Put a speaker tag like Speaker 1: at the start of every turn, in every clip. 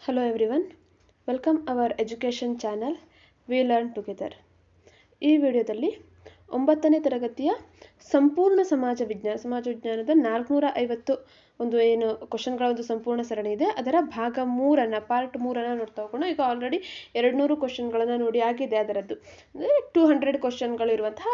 Speaker 1: Hello everyone, welcome our education channel We Learn Together. ಈ ವಿಡಿಯೋದಲ್ಲಿ 9ನೇ ತರಗತಿಯ ಸಂಪೂರ್ಣ ಸಮಾಜ ವಿಜ್ಞಾನದ 450 ಒಂದು ಏನು ಕ್ವೆಶ್ಚನ್ಗಳ ಒಂದು ಸಂಪೂರ್ಣ ಸರಣಿ ಇದೆ. ಅದರ ಭಾಗ 3 ಪಾರ್ಟ್ 3 ನೋಡ್ತಾ ಹೋಗೋಣ. ಈಗ ಆಲ್ರೆಡಿ 200 ಕ್ವೆಶ್ಚನ್ಗಳನ್ನು ನೋಡಿ ಆಗಿದೆ. ಅದರದ್ದು ಅಂದರೆ 200 ಕ್ವೆಶ್ಚನ್ಗಳು ಇರುವಂತಹ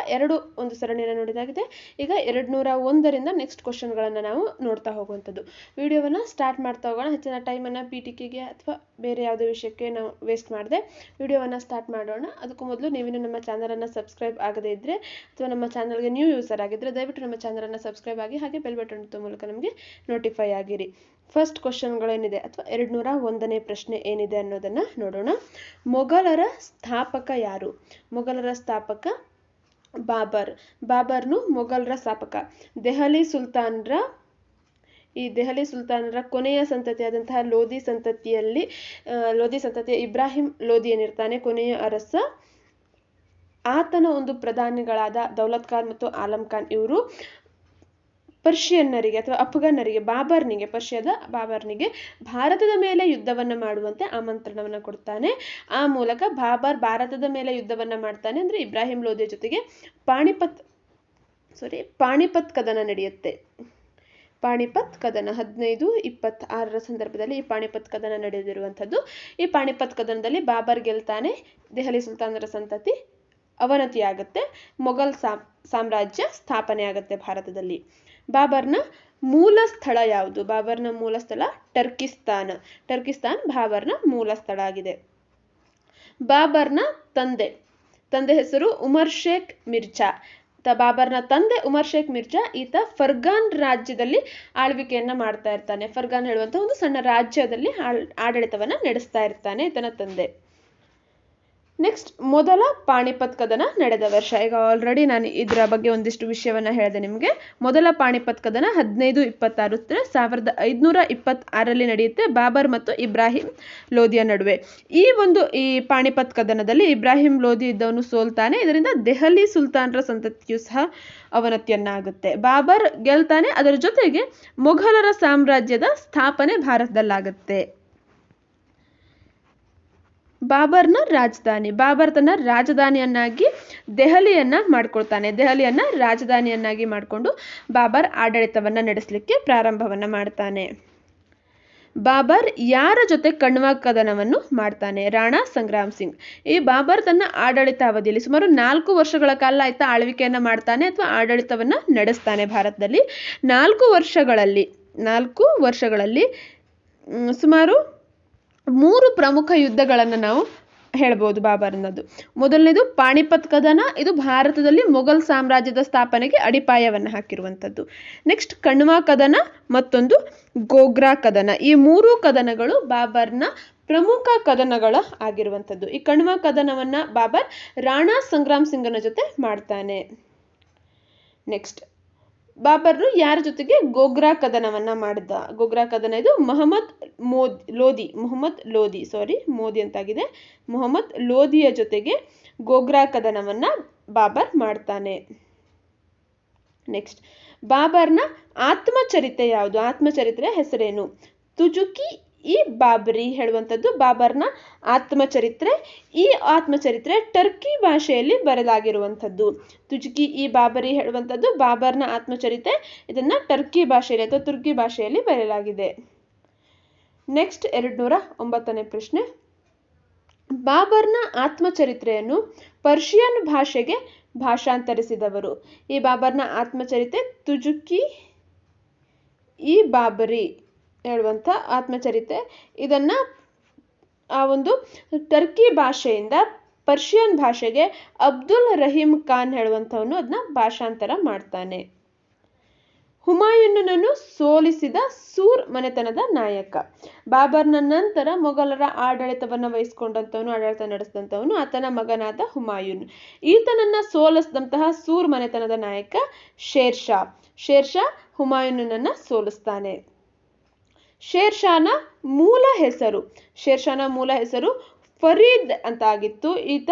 Speaker 1: ಒಂದು ಸರಣಿಯನ್ನು ನೋಡಿದಾಗಿದೆ. ಈಗ 201ರಿಂದ ನೆಕ್ಸ್ಟ್ ಕ್ವೆಶ್ಚನ್ಗಳನ್ನು ನಾವು ನೋಡ್ತಾ ಹೋಗುವಂಥದ್ದು. ವಿಡಿಯೋವನ್ನು ಸ್ಟಾರ್ಟ್ ಮಾಡ್ತಾ ಹೋಗೋಣ. ಹೆಚ್ಚಿನ ಟೈಮನ್ನು PTKಗೆ ಅಥವಾ ಬೇರೆ ಯಾವುದೇ ವಿಷಯಕ್ಕೆ ನಾವು ವೇಸ್ಟ್ ಮಾಡದೆ ವಿಡಿಯೋವನ್ನು ಸ್ಟಾರ್ಟ್ ಮಾಡೋಣ. ಅದಕ್ಕೂ ಮೊದಲು ನೀವಿನ್ನು ನಮ್ಮ ಚಾನಲನ್ನು ಸಬ್ಸ್ಕ್ರೈಬ್ ಆಗದೇ ಇದ್ದರೆ ಅಥವಾ ನಮ್ಮ ಚಾನಲ್ಗೆ ನ್ಯೂ ಯೂಸರ್ ಆಗಿದ್ದರೆ ದಯವಿಟ್ಟು ನಮ್ಮ ಚಾನಲನ್ನು ಸಬ್ಸ್ಕ್ರೈಬ್ ಆಗಿ ಹಾಗೆ ಬೆಲ್ ಬಟನ್ ಒತ್ತುವ ಮೂಲಕ ನಮಗೆ ನೋಟಿಫೈ ಆಗಿರಿ. ಫಸ್ಟ್ ಕ್ವೆಶ್ಚನ್ಗಳೇನಿದೆ ಅಥವಾ 201ನೇ ಪ್ರಶ್ನೆ ಏನಿದೆ ಅನ್ನೋದನ್ನು ನೋಡೋಣ. ಮೊಘಲರ ಸ್ಥಾಪಕ ಯಾರು? ಮೊಘಲರ ಸ್ಥಾಪಕ ಬಾಬರ್ನು ಮೊಘಲರ ಸ್ಥಾಪಕ. ದೆಹಲಿ ಸುಲ್ತಾನರ ಕೊನೆಯ ಸಂತತಿಯಾದಂತಹ ಲೋಧಿ ಸಂತತಿಯ ಇಬ್ರಾಹಿಂ ಲೋಧಿ ಏನಿರ್ತಾನೆ ಕೊನೆಯ ಅರಸ. ಆತನ ಒಂದು ಪ್ರಧಾನಿಗಳಾದ ದೌಲತ್ ಖಾನ್ ಮತ್ತು ಆಲಂ ಖಾನ್ ಇವರು ಪರ್ಷಿಯನ್ನರಿಗೆ ಅಥವಾ ಅಫ್ಘನ್ನರಿಗೆ ಪರ್ಷಿಯಾದ ಬಾಬರ್ನಿಗೆ ಭಾರತದ ಮೇಲೆ ಯುದ್ಧವನ್ನು ಮಾಡುವಂತೆ ಆಮಂತ್ರಣವನ್ನು ಕೊಡ್ತಾನೆ. ಆ ಮೂಲಕ ಬಾಬರ್ ಭಾರತದ ಮೇಲೆ ಯುದ್ಧವನ್ನು ಮಾಡ್ತಾನೆ. ಅಂದರೆ ಇಬ್ರಾಹಿಂ ಲೋಧಿಯ ಜೊತೆಗೆ ಪಾಣಿಪತ್ ಕದನ ನಡೆಯುತ್ತೆ. ಪಾಣಿಪತ್ ಕದನ 1526 ಸಂದರ್ಭದಲ್ಲಿ ಈ ಪಾಣಿಪತ್ ಕದನ ನಡೆದಿರುವಂಥದ್ದು. ಈ ಪಾಣಿಪತ್ ಕದನದಲ್ಲಿ ಬಾಬರ್ ಗೆಲ್ತಾನೆ. ದೆಹಲಿ ಸುಲ್ತಾನರ ಸಂತತಿ ಅವನತಿಯಾಗುತ್ತೆ. ಮೊಘಲ್ ಸಾಮ್ರಾಜ್ಯ ಸ್ಥಾಪನೆ ಆಗುತ್ತೆ ಭಾರತದಲ್ಲಿ. ಬಾಬರ್ನ ಮೂಲ ಸ್ಥಳ ಯಾವುದು? ಬಾಬರ್ನ ಮೂಲ ಸ್ಥಳ ಟರ್ಕಿಸ್ತಾನ್ ಬಾಬರ್ನ ಮೂಲ ಸ್ಥಳ ಆಗಿದೆ. ಬಾಬರ್ನ ತಂದೆ ಹೆಸರು ಉಮರ್ ಶೇಖ್ ಮಿರ್ಜಾ. ಬಾಬರ್ನ ತಂದೆ ಉಮರ್ ಶೇಖ್ ಮಿರ್ಜಾ ಈತ ಫರ್ಗಾನ್ ರಾಜ್ಯದಲ್ಲಿ ಆಳ್ವಿಕೆಯನ್ನ ಮಾಡ್ತಾ ಇರ್ತಾನೆ. ಫರ್ಗಾನ್ ಹೇಳುವಂಥ ಒಂದು ಸಣ್ಣ ರಾಜ್ಯದಲ್ಲಿ ಆಡಳಿತವನ್ನ ನಡೆಸ್ತಾ ಇರ್ತಾನೆ ಈತನ ತಂದೆ. ನೆಕ್ಸ್ಟ್, ಮೊದಲ ಪಾಣಿಪತ್ ಕದನ ನಡೆದ ವರ್ಷ. ಈಗ ಆಲ್ರೆಡಿ ನಾನು ಇದರ ಬಗ್ಗೆ ಒಂದಿಷ್ಟು ವಿಷಯವನ್ನ ಹೇಳಿದೆ ನಿಮಗೆ. ಮೊದಲ ಪಾಣಿಪತ್ ಕದನ 1526 1526ರಲ್ಲಿ ನಡೆಯುತ್ತೆ ಬಾಬರ್ ಮತ್ತು ಇಬ್ರಾಹಿಂ ಲೋಧಿಯ ನಡುವೆ. ಈ ಪಾಣಿಪತ್ ಕದನದಲ್ಲಿ ಇಬ್ರಾಹಿಂ ಲೋಧಿ ಇದ್ದವನು ಸೋಲ್ತಾನೆ. ಇದರಿಂದ ದೆಹಲಿ ಸುಲ್ತಾನರ ಸಂತತಿಯು ಸಹ ಅವನತಿಯನ್ನಾಗುತ್ತೆ. ಬಾಬರ್ ಗೆಲ್ತಾನೆ. ಅದರ ಜೊತೆಗೆ ಮೊಘಲರ ಸಾಮ್ರಾಜ್ಯದ ಸ್ಥಾಪನೆ ಭಾರತದಲ್ಲಾಗುತ್ತೆ. ಬಾಬರ್ ತನ್ನ ರಾಜಧಾನಿಯನ್ನಾಗಿ ದೆಹಲಿಯನ್ನ ಮಾಡ್ಕೊಳ್ತಾನೆ. ದೆಹಲಿಯನ್ನ ರಾಜಧಾನಿಯನ್ನಾಗಿ ಮಾಡಿಕೊಂಡು ಬಾಬರ್ ಆಡಳಿತವನ್ನ ನಡೆಸಲಿಕ್ಕೆ ಪ್ರಾರಂಭವನ್ನ ಮಾಡ್ತಾನೆ. ಬಾಬರ್ ಯಾರ ಜೊತೆ ಕಣ್ವ ಕದನವನ್ನು ಮಾಡ್ತಾನೆ? ರಾಣಾ ಸಂಗ್ರಾಮ್ ಸಿಂಗ್. ಈ ಬಾಬರ್ ತನ್ನ ಆಡಳಿತಾವಧಿಯಲ್ಲಿ ಸುಮಾರು 4 ವರ್ಷಗಳ ಕಾಲ ಆಳ್ವಿಕೆಯನ್ನ ಮಾಡ್ತಾನೆ ಅಥವಾ ಆಡಳಿತವನ್ನ ನಡೆಸ್ತಾನೆ ಭಾರತದಲ್ಲಿ. 4 ವರ್ಷಗಳಲ್ಲಿ ಸುಮಾರು 3 ಪ್ರಮುಖ ಯುದ್ಧಗಳನ್ನು ನಾವು ಹೇಳ್ಬೋದು ಬಾಬರ್ನದು. ಮೊದಲನೇದು ಪಾಣಿಪತ್ ಕದನ. ಇದು ಭಾರತದಲ್ಲಿ ಮೊಘಲ್ ಸಾಮ್ರಾಜ್ಯದ ಸ್ಥಾಪನೆಗೆ ಅಡಿಪಾಯವನ್ನು ಹಾಕಿರುವಂಥದ್ದು. ನೆಕ್ಸ್ಟ್, ಕಣ್ವಾ ಕದನ, ಮತ್ತೊಂದು ಗೋಗ್ರಾ ಕದನ. ಈ 3 ಕದನಗಳು ಬಾಬರ್ನ ಪ್ರಮುಖ ಕದನಗಳ ಆಗಿರುವಂಥದ್ದು. ಈ ಕಣ್ವಾ ಕದನವನ್ನ ಬಾಬರ್ ರಾಣಾ ಸಂಗ್ರಾಮ್ ಸಿಂಗನ ಜೊತೆ ಮಾಡ್ತಾನೆ. ನೆಕ್ಸ್ಟ್, ಬಾಬರ್ನು ಯಾರ ಜೊತೆಗೆ ಗೋಗ್ರಾ ಕದನವನ್ನ ಮಾಡಿದ? ಗೋಗ್ರಾ ಕದನ ಇದು ಮೊಹಮ್ಮದ್ ಲೋಧಿಯ ಜೊತೆಗೆ ಗೋಗ್ರಾ ಕದನವನ್ನ ಬಾಬರ್ ಮಾಡ್ತಾನೆ. ನೆಕ್ಸ್ಟ್, ಬಾಬರ್ನ ಆತ್ಮಚರಿತ್ರೆ ಯಾವುದು? ಆತ್ಮಚರಿತ್ರೆಯ ಹೆಸರೇನು? ತುಜುಕಿ ಇ ಬಾಬರಿ ಹೇಳುವಂಥದ್ದು ಬಾಬರ್ನ ಆತ್ಮಚರಿತ್ರೆ. ಈ ಆತ್ಮಚರಿತ್ರೆ ಟರ್ಕಿ ಭಾಷೆಯಲ್ಲಿ ಬರೆದಾಗಿರುವಂಥದ್ದು. ತುಜುಕಿ ಇ ಬಾಬರಿ ಹೇಳುವಂಥದ್ದು ಬಾಬರ್ನ ಆತ್ಮಚರಿತ್ರೆ. ಇದನ್ನ ಟರ್ಕಿ ಭಾಷೆಯಲ್ಲಿ ಅಥವಾ ತುರ್ಕಿ ಭಾಷೆಯಲ್ಲಿ ಬರೆಯಲಾಗಿದೆ. ನೆಕ್ಸ್ಟ್, 209ನೇ ಪ್ರಶ್ನೆ. ಬಾಬರ್ನ ಆತ್ಮಚರಿತ್ರೆಯನ್ನು ಪರ್ಷಿಯನ್ ಭಾಷೆಗೆ ಭಾಷಾಂತರಿಸಿದವರು? ಈ ಬಾಬರ್ನ ಆತ್ಮಚರಿತ್ರೆ ತುಜುಕಿ ಇ ಬಾಬರಿ ಹೇಳುವಂಥ ಆತ್ಮಚರಿತ್ರೆ. ಇದನ್ನ ಆ ಒಂದು ಟರ್ಕಿ ಭಾಷೆಯಿಂದ ಪರ್ಷಿಯನ್ ಭಾಷೆಗೆ ಅಬ್ದುಲ್ ರಹೀಂ ಖಾನ್ ಹೇಳುವಂಥವನು ಅದನ್ನ ಭಾಷಾಂತರ ಮಾಡ್ತಾನೆ. ಹುಮಾಯೂನನನ್ನು ಸೋಲಿಸಿದ ಸೂರ್ ಮನೆತನದ ನಾಯಕ. ಬಾಬರ್ನ ನಂತರ ಮೊಘಲರ ಆಡಳಿತ ನಡೆಸಿದಂಥವನು ಆತನ ಮಗನಾದ ಹುಮಾಯೂನ್. ಈತನನ್ನ ಸೋಲಿಸಿದಂತಹ ಸೂರ್ ಮನೆತನದ ನಾಯಕ ಶೇರ್ ಶಾ ಹುಮಾಯೂನನನ್ನ ಸೋಲಿಸ್ತಾನೆ. ಶೇರ್ ಶಾನ ಮೂಲ ಹೆಸರು ಫರೀದ್ ಅಂತ ಆಗಿತ್ತು. ಈತ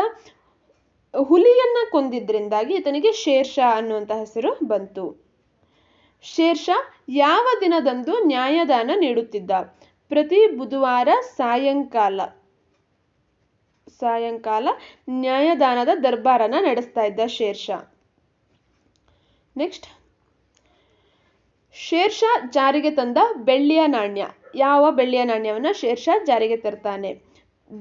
Speaker 1: ಹುಲಿಯನ್ನ ಕೊಂದಿದ್ರಿಂದಾಗಿ ಈತನಿಗೆ ಶೇರ್ ಶಾ ಅನ್ನುವಂಥ ಹೆಸರು ಬಂತು. ಶೇರ್ ಶಾ ಯಾವ ದಿನದಂದು ನ್ಯಾಯದಾನ ನೀಡುತ್ತಿದ್ದ? ಪ್ರತಿ ಬುಧವಾರ ಸಾಯಂಕಾಲ ನ್ಯಾಯದಾನದ ದರ್ಬಾರನ್ನ ನಡೆಸ್ತಾ ಇದ್ದ ಶೇರ್ಷಾ. ನೆಕ್ಸ್ಟ್, ಶೇರ್ಷಾ ಜಾರಿಗೆ ತಂದ ಬೆಳ್ಳಿಯ ನಾಣ್ಯ. ಯಾವ ಬೆಳ್ಳಿಯ ನಾಣ್ಯವನ್ನ ಶೇರ್ಷಾ ಜಾರಿಗೆ ತರ್ತಾನೆ?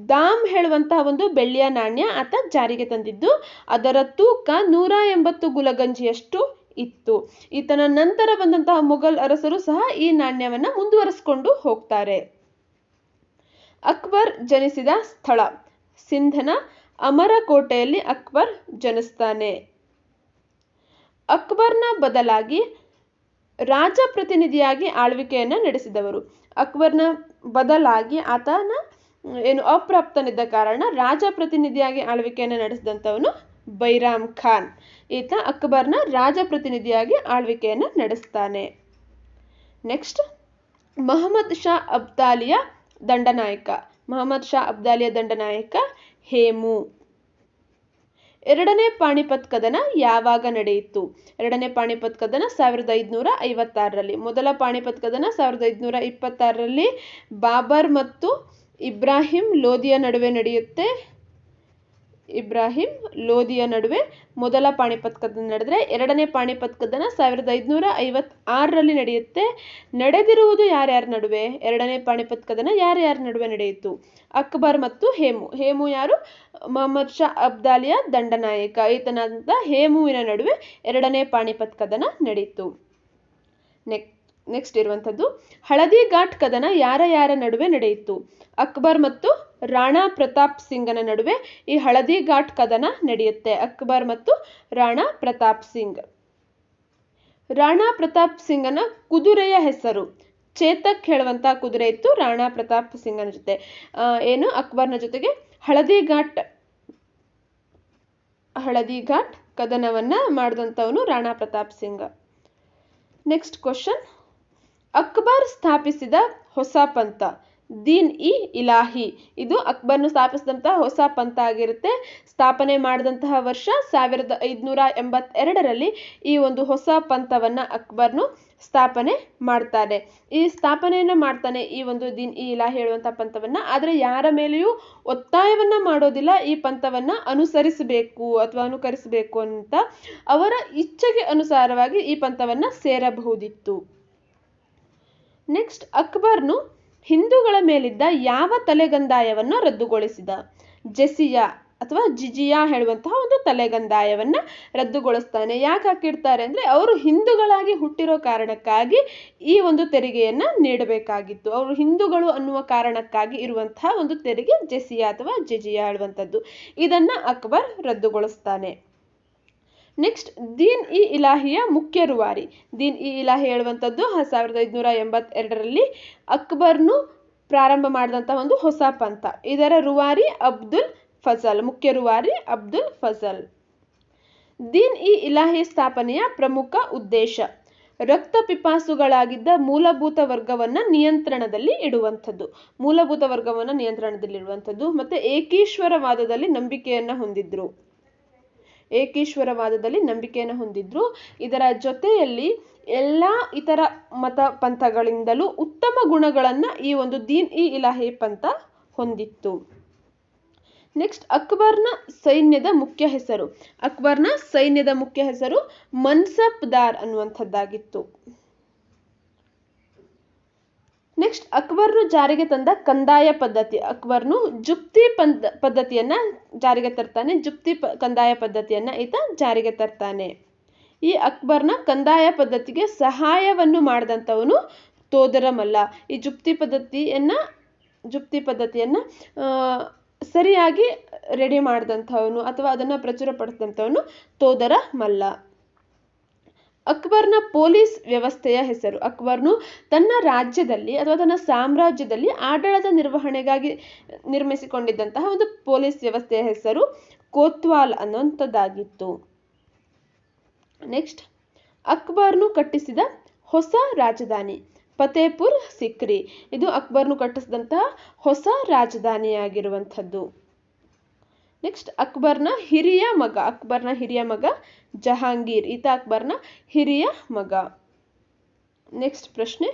Speaker 1: ದಾಮ್ ಹೇಳುವಂತಹ ಒಂದು ಬೆಳ್ಳಿಯ ನಾಣ್ಯ ಆತ ಜಾರಿಗೆ ತಂದಿದ್ದು. ಅದರ ತೂಕ 180 ಗುಲಗಂಜಿಯಷ್ಟು ಇತ್ತು. ಈತನ ನಂತರ ಬಂದಂತಹ ಮೊಘಲ್ ಅರಸರು ಸಹ ಈ ನಾಣ್ಯವನ್ನ ಮುಂದುವರಿಸಿಕೊಂಡು ಹೋಗ್ತಾರೆ. ಅಕ್ಬರ್ ಜನಿಸಿದ ಸ್ಥಳ ಸಿಂಧನ ಅಮರಕೋಟೆಯಲ್ಲಿ ಅಕ್ಬರ್ ಜನಿಸ್ತಾನೆ. ಅಕ್ಬರ್ನ ಬದಲಾಗಿ ರಾಜಪ್ರತಿನಿಧಿಯಾಗಿ ಆಳ್ವಿಕೆಯನ್ನ ನಡೆಸಿದವರು. ಅಕ್ಬರ್ನ ಬದಲಾಗಿ ಆತನ ಅಪ್ರಾಪ್ತನಿದ್ದ ಕಾರಣ ರಾಜಪ್ರತಿನಿಧಿಯಾಗಿ ಆಳ್ವಿಕೆಯನ್ನು ನಡೆಸಿದಂಥವನು ಬೈರಾಮ್ ಖಾನ್. ಈತ ಅಕ್ಬರ್ನ ರಾಜಪ್ರತಿನಿಧಿಯಾಗಿ ಆಳ್ವಿಕೆಯನ್ನು ನಡೆಸ್ತಾನೆ. ನೆಕ್ಸ್ಟ್, ಮಹಮ್ಮದ್ ಶಾ ಅಬ್ದಾಲಿಯ ದಂಡನಾಯಕ ಹೇಮು. ಎರಡನೇ ಪಾಣಿಪತ್ ಕದನ ಯಾವಾಗ ನಡೆಯಿತು? ಎರಡನೇ ಪಾಣಿಪತ್ ಕದನ 1556ರಲ್ಲಿ. ಮೊದಲ ಪಾಣಿಪತ್ ಕದನ 1526ರಲ್ಲಿ ಬಾಬರ್ ಮತ್ತು ಇಬ್ರಾಹಿಂ ಲೋಧಿಯ ನಡುವೆ ಮೊದಲ ಪಾಣಿಪತ್ ಕದನ ನಡೆದರೆ, ಎರಡನೇ ಪಾಣಿಪತ್ ಕದನ 1556ರಲ್ಲಿ ನಡೆಯುತ್ತೆ. ನಡೆದಿರುವುದು ಯಾರ್ಯಾರ ನಡುವೆ? ಎರಡನೇ ಪಾಣಿಪತ್ ಕದನ ಯಾರ್ಯಾರ ನಡುವೆ ನಡೆಯಿತು? ಅಕ್ಬರ್ ಮತ್ತು ಹೇಮು ಯಾರು? ಮಹಮ್ಮದ್ ಶಾ ಅಬ್ದಾಲಿಯ ದಂಡನಾಯಕ. ಈತನಾದ ಹೇಮುವಿನ ನಡುವೆ ಎರಡನೇ ಪಾಣಿಪತ್ ಕದನ ನಡೆಯಿತು. ನೆಕ್ಸ್ಟ್ ಇರುವಂಥದ್ದು ಹಳದಿ ಘಾಟ್ ಕದನ ಯಾರ ನಡುವೆ ನಡೆಯಿತು? ಅಕ್ಬರ್ ಮತ್ತು ರಾಣಾ ಪ್ರತಾಪ್ ಸಿಂಗನ ನಡುವೆ ಈ ಹಳದಿ ಘಾಟ್ ಕದನ ನಡೆಯುತ್ತೆ. ಅಕ್ಬರ್ ಮತ್ತು ರಾಣಾ ಪ್ರತಾಪ್ ಸಿಂಗ್. ರಾಣಾ ಪ್ರತಾಪ್ ಸಿಂಗನ ಕುದುರೆಯ ಹೆಸರು ಚೇತಕ್ ಹೇಳುವಂತಹ ಕುದುರೆ ಇತ್ತು ರಾಣಾ ಪ್ರತಾಪ್ ಸಿಂಗನ ಜೊತೆ. ಅಕ್ಬರ್ನ ಜೊತೆಗೆ ಹಳದಿ ಘಾಟ್ ಕದನವನ್ನ ಮಾಡಿದಂಥವನು ರಾಣಾ ಪ್ರತಾಪ್ ಸಿಂಗ್. ನೆಕ್ಸ್ಟ್ ಕ್ವಶನ್, ಅಕ್ಬರ್ ಸ್ಥಾಪಿಸಿದ ಹೊಸ ಪಂಥ ದೀನ್ ಇ ಇಲಾಹಿ. ಇದು ಅಕ್ಬರ್ನು ಸ್ಥಾಪಿಸಿದಂತಹ ಹೊಸ ಪಂಥ ಆಗಿರುತ್ತೆ. ಸ್ಥಾಪನೆ ಮಾಡಿದಂತಹ ವರ್ಷ 1582ರಲ್ಲಿ ಈ ಒಂದು ಹೊಸ ಪಂಥವನ್ನ ಅಕ್ಬರ್ನು ಸ್ಥಾಪನೆ ಮಾಡ್ತಾನೆ. ಈ ಸ್ಥಾಪನೆಯನ್ನ ಮಾಡ್ತಾನೆ ಈ ಒಂದು ದೀನ್ ಇ ಇಲಾಹಿ ಹೇಳುವಂತಹ ಪಂಥವನ್ನ. ಆದರೆ ಯಾರ ಮೇಲೆಯೂ ಒತ್ತಾಯವನ್ನ ಮಾಡೋದಿಲ್ಲ ಈ ಪಂಥವನ್ನ ಅನುಕರಿಸಬೇಕು ಅಂತ. ಅವರ ಇಚ್ಛೆಗೆ ಅನುಸಾರವಾಗಿ ಈ ಪಂಥವನ್ನ ಸೇರಬಹುದಿತ್ತು. ನೆಕ್ಸ್ಟ್, ಅಕ್ಬರ್ನು ಹಿಂದೂಗಳ ಮೇಲಿದ್ದ ಯಾವ ತಲೆಗಂದಾಯವನ್ನ ರದ್ದುಗೊಳಿಸಿದ? ಜೆಸಿಯಾ ಅಥವಾ ಜಿಜಿಯಾ ಹೇಳುವಂತಹ ಒಂದು ತಲೆಗಂದಾಯವನ್ನ ರದ್ದುಗೊಳಿಸ್ತಾನೆ. ಯಾಕೆ ಹಾಕಿಡ್ತಾರೆ ಅಂದ್ರೆ ಅವರು ಹಿಂದೂಗಳಾಗಿ ಹುಟ್ಟಿರೋ ಕಾರಣಕ್ಕಾಗಿ ಈ ಒಂದು ತೆರಿಗೆಯನ್ನ ನೀಡಬೇಕಾಗಿತ್ತು. ಅವರು ಹಿಂದೂಗಳು ಅನ್ನುವ ಕಾರಣಕ್ಕಾಗಿ ಇರುವಂತಹ ಒಂದು ತೆರಿಗೆ ಜೆಸಿಯಾ ಅಥವಾ ಜಿಜಿಯಾ ಹೇಳುವಂಥದ್ದು. ಇದನ್ನ ಅಕ್ಬರ್ ರದ್ದುಗೊಳಿಸ್ತಾನೆ. ನೆಕ್ಸ್ಟ್, ದೀನ್ ಇ ಇಲಾಹಿಯ ಮುಖ್ಯ ರೂವಾರಿ. ದೀನ್ ಇ ಇಲಾಹಿ ಹೇಳುವಂಥದ್ದು 1582ರಲ್ಲಿ ಅಕ್ಬರ್ನು ಪ್ರಾರಂಭ ಮಾಡಿದಂತಹ ಒಂದು ಹೊಸ ಪಂಥ. ಇದರ ರೂವಾರಿ ಮುಖ್ಯ ರೂವಾರಿ ಅಬ್ದುಲ್ ಫಜಲ್. ದೀನ್ ಇ ಇಲಾಹಿ ಸ್ಥಾಪನೆಯ ಪ್ರಮುಖ ಉದ್ದೇಶ ರಕ್ತ ಪಿಪಾಸುಗಳಾಗಿದ್ದ ಮೂಲಭೂತ ವರ್ಗವನ್ನ ನಿಯಂತ್ರಣದಲ್ಲಿ ಇಡುವಂಥದ್ದು. ಮತ್ತೆ ಏಕೀಶ್ವರವಾದದಲ್ಲಿ ನಂಬಿಕೆಯನ್ನ ಹೊಂದಿದ್ರು. ಇದರ ಜೊತೆಯಲ್ಲಿ ಎಲ್ಲ ಇತರ ಮತ ಪಂಥಗಳಿಂದಲೂ ಉತ್ತಮ ಗುಣಗಳನ್ನ ಈ ಒಂದು ದೀನ್ ಇ ಇಲಾಹಿ ಪಂಥ ಹೊಂದಿತ್ತು. ನೆಕ್ಸ್ಟ್, ಅಕ್ಬರ್ನ ಸೈನ್ಯದ ಮುಖ್ಯ ಹೆಸರು ಮನ್ಸಬ್ದಾರ್ ಅನ್ನುವಂಥದ್ದಾಗಿತ್ತು. ನೆಕ್ಸ್ಟ್, ಅಕ್ಬರ್ನು ಜಾರಿಗೆ ತಂದ ಕಂದಾಯ ಪದ್ಧತಿ. ಅಕ್ಬರ್ನು ಜುಪ್ತಿ ಪದ್ಧತಿಯನ್ನ ಜಾರಿಗೆ ತರ್ತಾನೆ. ಕಂದಾಯ ಪದ್ಧತಿಯನ್ನ ಈತ ಜಾರಿಗೆ ತರ್ತಾನೆ. ಈ ಅಕ್ಬರ್ನ ಕಂದಾಯ ಪದ್ಧತಿಗೆ ಸಹಾಯವನ್ನು ಮಾಡಿದಂಥವನು ತೋದರಮಲ್ಲ. ಈ ಜುಪ್ತಿ ಪದ್ಧತಿಯನ್ನ ಸರಿಯಾಗಿ ರೆಡಿ ಮಾಡಿದಂಥವನು ಅಥವಾ ಅದನ್ನ ಪ್ರಚುರಪಡಿಸಿದಂಥವನು ತೋದರಮಲ್ಲ. ಅಕ್ಬರ್ನ ಪೊಲೀಸ್ ವ್ಯವಸ್ಥೆಯ ಹೆಸರು. ಅಕ್ಬರ್ನು ತನ್ನ ರಾಜ್ಯದಲ್ಲಿ ಅಥವಾ ತನ್ನ ಸಾಮ್ರಾಜ್ಯದಲ್ಲಿ ಆಡಳಿತ ನಿರ್ವಹಣೆಗಾಗಿ ನಿರ್ಮಿಸಿಕೊಂಡಿದ್ದಂತಹ ಒಂದು ಪೊಲೀಸ್ ವ್ಯವಸ್ಥೆಯ ಹೆಸರು ಕೋತ್ವಾಲ್ ಅನ್ನುವಂಥದ್ದಾಗಿತ್ತು. ನೆಕ್ಸ್ಟ್, ಅಕ್ಬರ್ನು ಕಟ್ಟಿಸಿದ ಹೊಸ ರಾಜಧಾನಿ ಫತೇಪುರ್ ಸಿಕ್ರಿ. ಇದು ಅಕ್ಬರ್ನು ಕಟ್ಟಿಸಿದಂತಹ ಹೊಸ ರಾಜಧಾನಿಯಾಗಿರುವಂಥದ್ದು. ನೆಕ್ಸ್ಟ್, ಅಕ್ಬರ್ನ ಹಿರಿಯ ಮಗ ಜಹಾಂಗೀರ್. ಈತ ಅಕ್ಬರ್ನ ಹಿರಿಯ ಮಗ. ನೆಕ್ಸ್ಟ್ ಪ್ರಶ್ನೆ,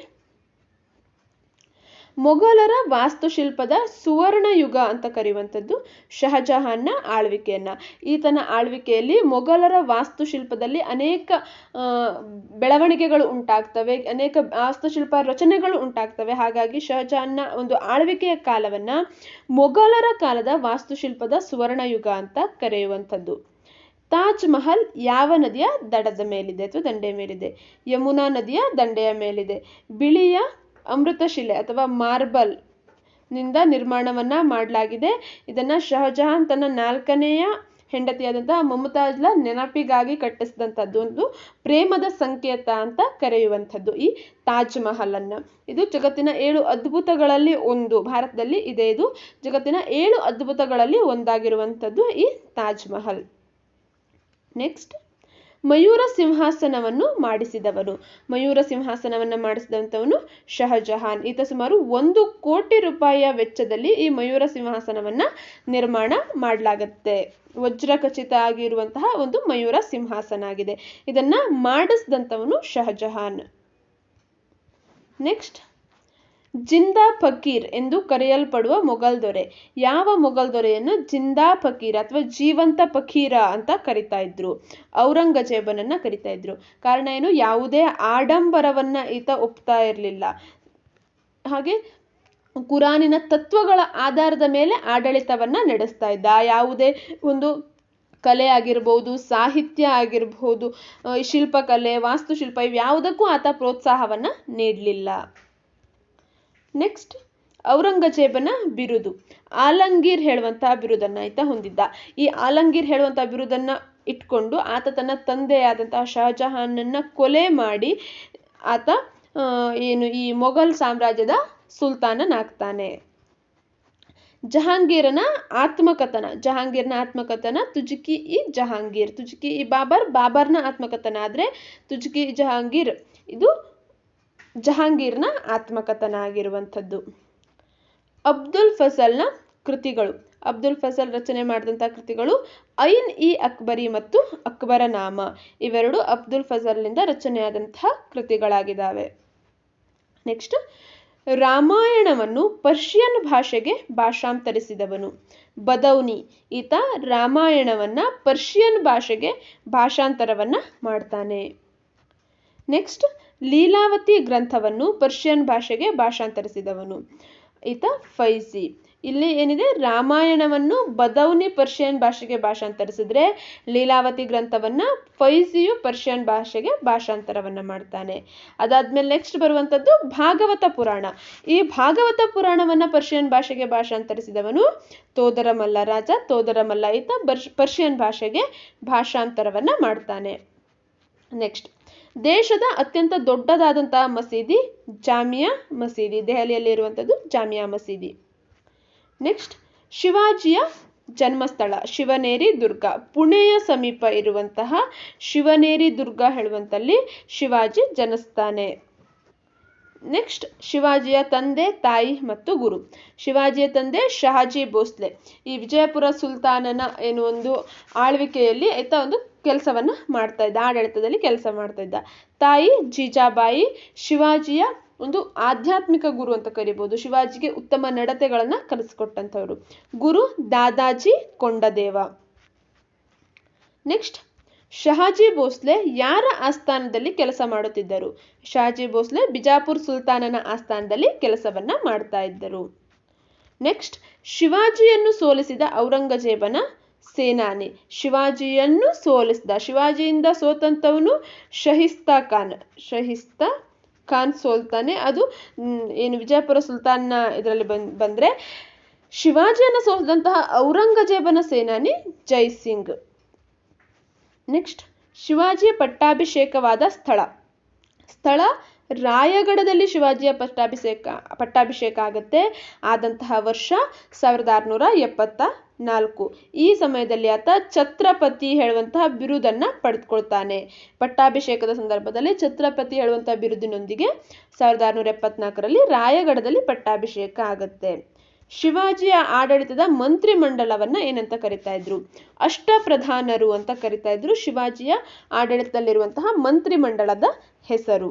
Speaker 1: ಮೊಘಲರ ವಾಸ್ತುಶಿಲ್ಪದ ಸುವರ್ಣ ಯುಗ ಅಂತ ಕರೆಯುವಂಥದ್ದು ಶಹಜಹಾನ್ನ ಆಳ್ವಿಕೆಯನ್ನ. ಈತನ ಆಳ್ವಿಕೆಯಲ್ಲಿ ಮೊಘಲರ ವಾಸ್ತುಶಿಲ್ಪದಲ್ಲಿ ಅನೇಕ ಬೆಳವಣಿಗೆಗಳು ಉಂಟಾಗ್ತವೆ, ಅನೇಕ ವಾಸ್ತುಶಿಲ್ಪ ರಚನೆಗಳು ಉಂಟಾಗ್ತವೆ. ಹಾಗಾಗಿ ಶಹಜಹಾನ್ನ ಒಂದು ಆಳ್ವಿಕೆಯ ಕಾಲವನ್ನ ಮೊಘಲರ ಕಾಲದ ವಾಸ್ತುಶಿಲ್ಪದ ಸುವರ್ಣ ಯುಗ ಅಂತ ಕರೆಯುವಂಥದ್ದು. ತಾಜ್ ಮಹಲ್ ಯಾವ ನದಿಯ ದಡದ ಮೇಲಿದೆ ಅಥವಾ ದಂಡೆಯ ಮೇಲಿದೆ? ಯಮುನಾ ನದಿಯ ದಂಡೆಯ ಮೇಲಿದೆ. ಬಿಳಿಯ ಅಮೃತಶಿಲೆ ಅಥವಾ ಮಾರ್ಬಲ್ ನಿಂದ ನಿರ್ಮಾಣವನ್ನ ಮಾಡಲಾಗಿದೆ. ಇದನ್ನ ಶಹಜಹಾನ್ ತನ್ನ 4ನೆಯ ಹೆಂಡತಿಯಾದಂತಹ ಮುಮ್ತಾಜ್ಳ ನೆನಪಿಗಾಗಿ ಕಟ್ಟಿಸಿದಂಥದ್ದು, ಒಂದು ಪ್ರೇಮದ ಸಂಕೇತ ಅಂತ ಕರೆಯುವಂಥದ್ದು ಈ ತಾಜ್ ಮಹಲ್ ಅನ್ನ. ಇದು ಜಗತ್ತಿನ 7 ಅದ್ಭುತಗಳಲ್ಲಿ ಒಂದು, ಭಾರತದಲ್ಲಿ ಇದೆ. ಇದು ಜಗತ್ತಿನ 7 ಅದ್ಭುತಗಳಲ್ಲಿ ಒಂದಾಗಿರುವಂಥದ್ದು ಈ ತಾಜ್ ಮಹಲ್. ನೆಕ್ಸ್ಟ್, ಮಯೂರ ಸಿಂಹಾಸನವನ್ನು ಮಾಡಿಸಿದವನು. ಮಯೂರ ಸಿಂಹಾಸನವನ್ನು ಮಾಡಿಸಿದಂಥವನು ಶಹಜಹಾನ್. ಈತ ಸುಮಾರು 1 ಕೋಟಿ ರೂಪಾಯಿಯ ವೆಚ್ಚದಲ್ಲಿ ಈ ಮಯೂರ ಸಿಂಹಾಸನವನ್ನ ನಿರ್ಮಾಣ ಮಾಡಲಾಗತ್ತೆ. ವಜ್ರ ಖಚಿತ ಆಗಿರುವಂತಹ ಒಂದು ಮಯೂರ ಸಿಂಹಾಸನ ಆಗಿದೆ. ಇದನ್ನ ಮಾಡಿಸಿದಂಥವನು ಶಹಜಹಾನ್. ನೆಕ್ಸ್ಟ್, ಜಿಂದಾ ಫಕೀರ್ ಎಂದು ಕರೆಯಲ್ಪಡುವ ಮೊಘಲ್ ದೊರೆ. ಯಾವ ಮೊಘಲ್ ದೊರೆಯನ್ನು ಜಿಂದಾ ಫಕೀರ್ ಅಥವಾ ಜೀವಂತ ಫಕೀರ ಅಂತ ಕರಿತಾ ಇದ್ರು? ಔರಂಗಜೇಬನನ್ನ ಕರಿತಾ ಇದ್ರು. ಕಾರಣ ಏನು? ಯಾವುದೇ ಆಡಂಬರವನ್ನ ಈತ ಒಪ್ತಾ ಇರಲಿಲ್ಲ. ಹಾಗೆ ಕುರಾನಿನ ತತ್ವಗಳ ಆಧಾರದ ಮೇಲೆ ಆಡಳಿತವನ್ನ ನಡೆಸ್ತಾ ಇದ್ದ. ಯಾವುದೇ ಒಂದು ಕಲೆ ಆಗಿರ್ಬೋದು, ಸಾಹಿತ್ಯ ಆಗಿರ್ಬೋದು, ಶಿಲ್ಪಕಲೆ, ವಾಸ್ತುಶಿಲ್ಪ ಇವ್ಯಾವುದಕ್ಕೂ ಆತ ಪ್ರೋತ್ಸಾಹವನ್ನ ನೀಡಲಿಲ್ಲ. ನೆಕ್ಸ್ಟ್, ಔರಂಗಜೇಬನ ಬಿರುದು. ಆಲಂಗೀರ್ ಹೇಳುವಂತಹ ಬಿರುದನ್ನ ಈತ ಹೊಂದಿದ್ದ. ಈ ಆಲಂಗೀರ್ ಹೇಳುವಂತಹ ಬಿರುದನ್ನ ಇಟ್ಕೊಂಡು ಆತ ತನ್ನ ತಂದೆಯಾದಂತಹ ಶಹಜಹಾನನ್ನ ಕೊಲೆ ಮಾಡಿ ಆತ ಈ ಮೊಘಲ್ ಸಾಮ್ರಾಜ್ಯದ ಸುಲ್ತಾನನಾಗ್ತಾನೆ. ಜಹಾಂಗೀರನ ಆತ್ಮಕಥನ ತುಜುಕಿ ಇ ಜಹಾಂಗೀರ್. ತುಜುಕಿ ಇ ಬಾಬರ್, ಬಾಬರ್ನ ಆತ್ಮಕಥನ ಆದ್ರೆ ತುಜುಕಿ ಇ ಜಹಾಂಗೀರ್ ಇದು ಜಹಾಂಗೀರ್ನ ಆತ್ಮಕಥನ ಆಗಿರುವಂಥದ್ದು. ಅಬ್ದುಲ್ ಫಜಲ್ನ ಕೃತಿಗಳು. ಅಬ್ದುಲ್ ಫಜಲ್ ರಚನೆ ಮಾಡಿದಂತಹ ಕೃತಿಗಳು ಐನ್ ಇ ಅಕ್ಬರಿ ಮತ್ತು ಅಕ್ಬರ ನಾಮ. ಇವೆರಡು ಅಬ್ದುಲ್ ಫಜಲ್ನಿಂದ ರಚನೆಯಾದಂತಹ ಕೃತಿಗಳಾಗಿದ್ದಾವೆ. ನೆಕ್ಸ್ಟ್, ರಾಮಾಯಣವನ್ನು ಪರ್ಷಿಯನ್ ಭಾಷೆಗೆ ಭಾಷಾಂತರಿಸಿದವನು ಬದೌನಿ. ಈತ ರಾಮಾಯಣವನ್ನ ಪರ್ಷಿಯನ್ ಭಾಷೆಗೆ ಭಾಷಾಂತರವನ್ನ ಮಾಡ್ತಾನೆ. ನೆಕ್ಸ್ಟ್, ಲೀಲಾವತಿ ಗ್ರಂಥವನ್ನು ಪರ್ಷಿಯನ್ ಭಾಷೆಗೆ ಭಾಷಾಂತರಿಸಿದವನು ಈತ ಫೈಜಿ. ಇಲ್ಲಿ ಏನಿದೆ, ರಾಮಾಯಣವನ್ನು ಬದೌನಿ ಪರ್ಷಿಯನ್ ಭಾಷೆಗೆ ಭಾಷಾಂತರಿಸಿದ್ರೆ ಲೀಲಾವತಿ ಗ್ರಂಥವನ್ನ ಫೈಜಿಯು ಪರ್ಷಿಯನ್ ಭಾಷೆಗೆ ಭಾಷಾಂತರವನ್ನ ಮಾಡ್ತಾನೆ. ಅದಾದ್ಮೇಲೆ ನೆಕ್ಸ್ಟ್ ಬರುವಂಥದ್ದು ಭಾಗವತ ಪುರಾಣ. ಈ ಭಾಗವತ ಪುರಾಣವನ್ನ ಪರ್ಷಿಯನ್ ಭಾಷೆಗೆ ಭಾಷಾಂತರಿಸಿದವನು ತೋದರಮಲ್ಲ, ರಾಜ ತೋದರಮಲ್ಲ. ಈತ ಪರ್ಷಿಯನ್ ಭಾಷೆಗೆ ಭಾಷಾಂತರವನ್ನ ಮಾಡ್ತಾನೆ. ನೆಕ್ಸ್ಟ್, ದೇಶದ ಅತ್ಯಂತ ದೊಡ್ಡದಾದಂತಹ ಮಸೀದಿ ಜಾಮಿಯಾ ಮಸೀದಿ. ದೆಹಲಿಯಲ್ಲಿ ಇರುವಂಥದ್ದು ಜಾಮಿಯಾ ಮಸೀದಿ. ನೆಕ್ಸ್ಟ್, ಶಿವಾಜಿಯ ಜನ್ಮಸ್ಥಳ ಶಿವನೇರಿ ದುರ್ಗ. ಪುಣೆಯ ಸಮೀಪ ಇರುವಂತಹ ಶಿವನೇರಿ ದುರ್ಗ ಹೇಳುವಂತಲ್ಲಿ ಶಿವಾಜಿ ಜನಿಸ್ತಾನೆ. ನೆಕ್ಸ್ಟ್, ಶಿವಾಜಿಯ ತಂದೆ, ತಾಯಿ ಮತ್ತು ಗುರು. ಶಿವಾಜಿಯ ತಂದೆ ಶಹಾಜಿ ಭೋಸ್ಲೆ. ಈ ವಿಜಯಪುರ ಸುಲ್ತಾನನ ಒಂದು ಆಳ್ವಿಕೆಯಲ್ಲಿ ಈತ ಒಂದು ಕೆಲಸವನ್ನ ಮಾಡ್ತಾ ಇದ್ದ, ಆಡಳಿತದಲ್ಲಿ ಕೆಲಸ ಮಾಡ್ತಾ ಇದ್ದ. ತಾಯಿ ಜೀಜಾಬಾಯಿ ಶಿವಾಜಿಯ ಒಂದು ಆಧ್ಯಾತ್ಮಿಕ ಗುರು ಅಂತ ಕರಿಬಹುದು. ಶಿವಾಜಿಗೆ ಉತ್ತಮ ನಡತೆಗಳನ್ನ ಕಲಿಸ್ಕೊಟ್ಟಂಥವ್ರು. ಗುರು ದಾದಾಜಿ ಕೊಂಡದೇವ. ನೆಕ್ಸ್ಟ್, ಶಹಾಜಿ ಭೋಸ್ಲೆ ಯಾರ ಆಸ್ಥಾನದಲ್ಲಿ ಕೆಲಸ ಮಾಡುತ್ತಿದ್ದರು? ಶಹಾಜಿ ಭೋಸ್ಲೆ ಬಿಜಾಪುರ್ ಸುಲ್ತಾನನ ಆಸ್ಥಾನದಲ್ಲಿ ಕೆಲಸವನ್ನ ಮಾಡ್ತಾ ಇದ್ದರು. ನೆಕ್ಸ್ಟ್, ಶಿವಾಜಿಯನ್ನು ಸೋಲಿಸಿದ ಔರಂಗಜೇಬನ ಸೇನಾನಿ. ಶಿವಾಜಿಯನ್ನು ಸೋಲಿಸಿದ, ಶಿವಾಜಿಯಿಂದ ಸೋತಂತವನು ಶಹಿಸ್ತಾ ಖಾನ್ ಸೋಲ್ತಾನೆ. ಅದು ವಿಜಯಪುರ ಸುಲ್ತಾನ್ನ ಇದರಲ್ಲಿ ಬಂದ್ರೆ ಶಿವಾಜಿಯನ್ನು ಸೋಲಿಸಿದಂತಹ ಔರಂಗಜೇಬನ ಸೇನಾನಿ ಜೈಸಿಂಗ್. ನೆಕ್ಸ್ಟ್, ಶಿವಾಜಿಯ ಪಟ್ಟಾಭಿಷೇಕವಾದ ಸ್ಥಳ ರಾಯಗಢದಲ್ಲಿ ಶಿವಾಜಿಯ ಪಟ್ಟಾಭಿಷೇಕ ಆಗುತ್ತೆ. ಆದಂತಹ ವರ್ಷ 1674. ಈ ಸಮಯದಲ್ಲಿ ಆತ ಛತ್ರಪತಿ ಹೇಳುವಂತಹ ಬಿರುದನ್ನ ಪಡೆದುಕೊಳ್ತಾನೆ. ಪಟ್ಟಾಭಿಷೇಕದ ಸಂದರ್ಭದಲ್ಲಿ ಛತ್ರಪತಿ ಹೇಳುವಂತಹ ಬಿರುದಿನೊಂದಿಗೆ 1674ರಲ್ಲಿ ರಾಯಗಢದಲ್ಲಿ ಪಟ್ಟಾಭಿಷೇಕ ಆಗುತ್ತೆ. ಶಿವಾಜಿಯ ಆಡಳಿತದ ಮಂತ್ರಿ ಮಂಡಲವನ್ನ ಏನಂತ ಕರಿತಾ ಇದ್ರು? ಅಷ್ಟಪ್ರಧಾನರು ಅಂತ ಕರಿತಾ ಇದ್ರು. ಶಿವಾಜಿಯ ಆಡಳಿತದಲ್ಲಿರುವಂತಹ ಮಂತ್ರಿ ಮಂಡಲದ ಹೆಸರು.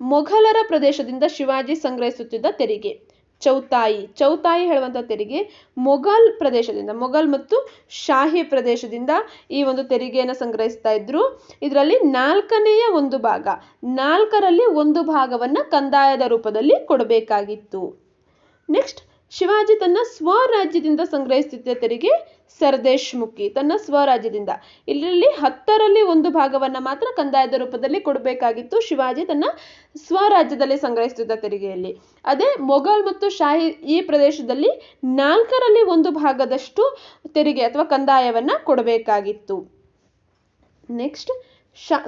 Speaker 1: ಮೊಘಲರ ಪ್ರದೇಶದಿಂದ ಶಿವಾಜಿ ಸಂಗ್ರಹಿಸುತ್ತಿದ್ದ ತೆರಿಗೆ. ಚೌತಾಯಿ ಹೇಳುವಂಥ ತೆರಿಗೆ ಮೊಘಲ್ ಪ್ರದೇಶದಿಂದ, ಮೊಘಲ್ ಮತ್ತು ಶಾಹಿ ಪ್ರದೇಶದಿಂದ ಈ ಒಂದು ತೆರಿಗೆಯನ್ನು ಸಂಗ್ರಹಿಸ್ತಾ ಇದ್ರು. ಇದರಲ್ಲಿ 4ನೇ ಒಂದು ಭಾಗ, 4ರಲ್ಲಿ 1 ಭಾಗವನ್ನು ಕಂದಾಯದ ರೂಪದಲ್ಲಿ ಕೊಡಬೇಕಾಗಿತ್ತು. ನೆಕ್ಸ್ಟ್, ಶಿವಾಜಿ ತನ್ನ ಸ್ವರಾಜ್ಯದಿಂದ ಸಂಗ್ರಹಿಸುತ್ತಿದ್ದ ತೆರಿಗೆ ಸರ್ದೇಶ್ಮುಖಿ, ತನ್ನ ಸ್ವರಾಜ್ಯದಿಂದ. ಇದರಲ್ಲಿ 10ರಲ್ಲಿ 1 ಭಾಗವನ್ನು ಮಾತ್ರ ಕಂದಾಯದ ರೂಪದಲ್ಲಿ ಕೊಡಬೇಕಾಗಿತ್ತು ಶಿವಾಜಿ ತನ್ನ ಸ್ವರಾಜ್ಯದಲ್ಲಿ ಸಂಗ್ರಹಿಸುತ್ತಿದ್ದ ತೆರಿಗೆಯಲ್ಲಿ. ಅದೇ ಮೊಘಲ್ ಮತ್ತು ಶಾಹಿ ಈ ಪ್ರದೇಶದಲ್ಲಿ 4ರಲ್ಲಿ 1 ಭಾಗದಷ್ಟು ತೆರಿಗೆ ಅಥವಾ ಕಂದಾಯವನ್ನು ಕೊಡಬೇಕಾಗಿತ್ತು. ನೆಕ್ಸ್ಟ್,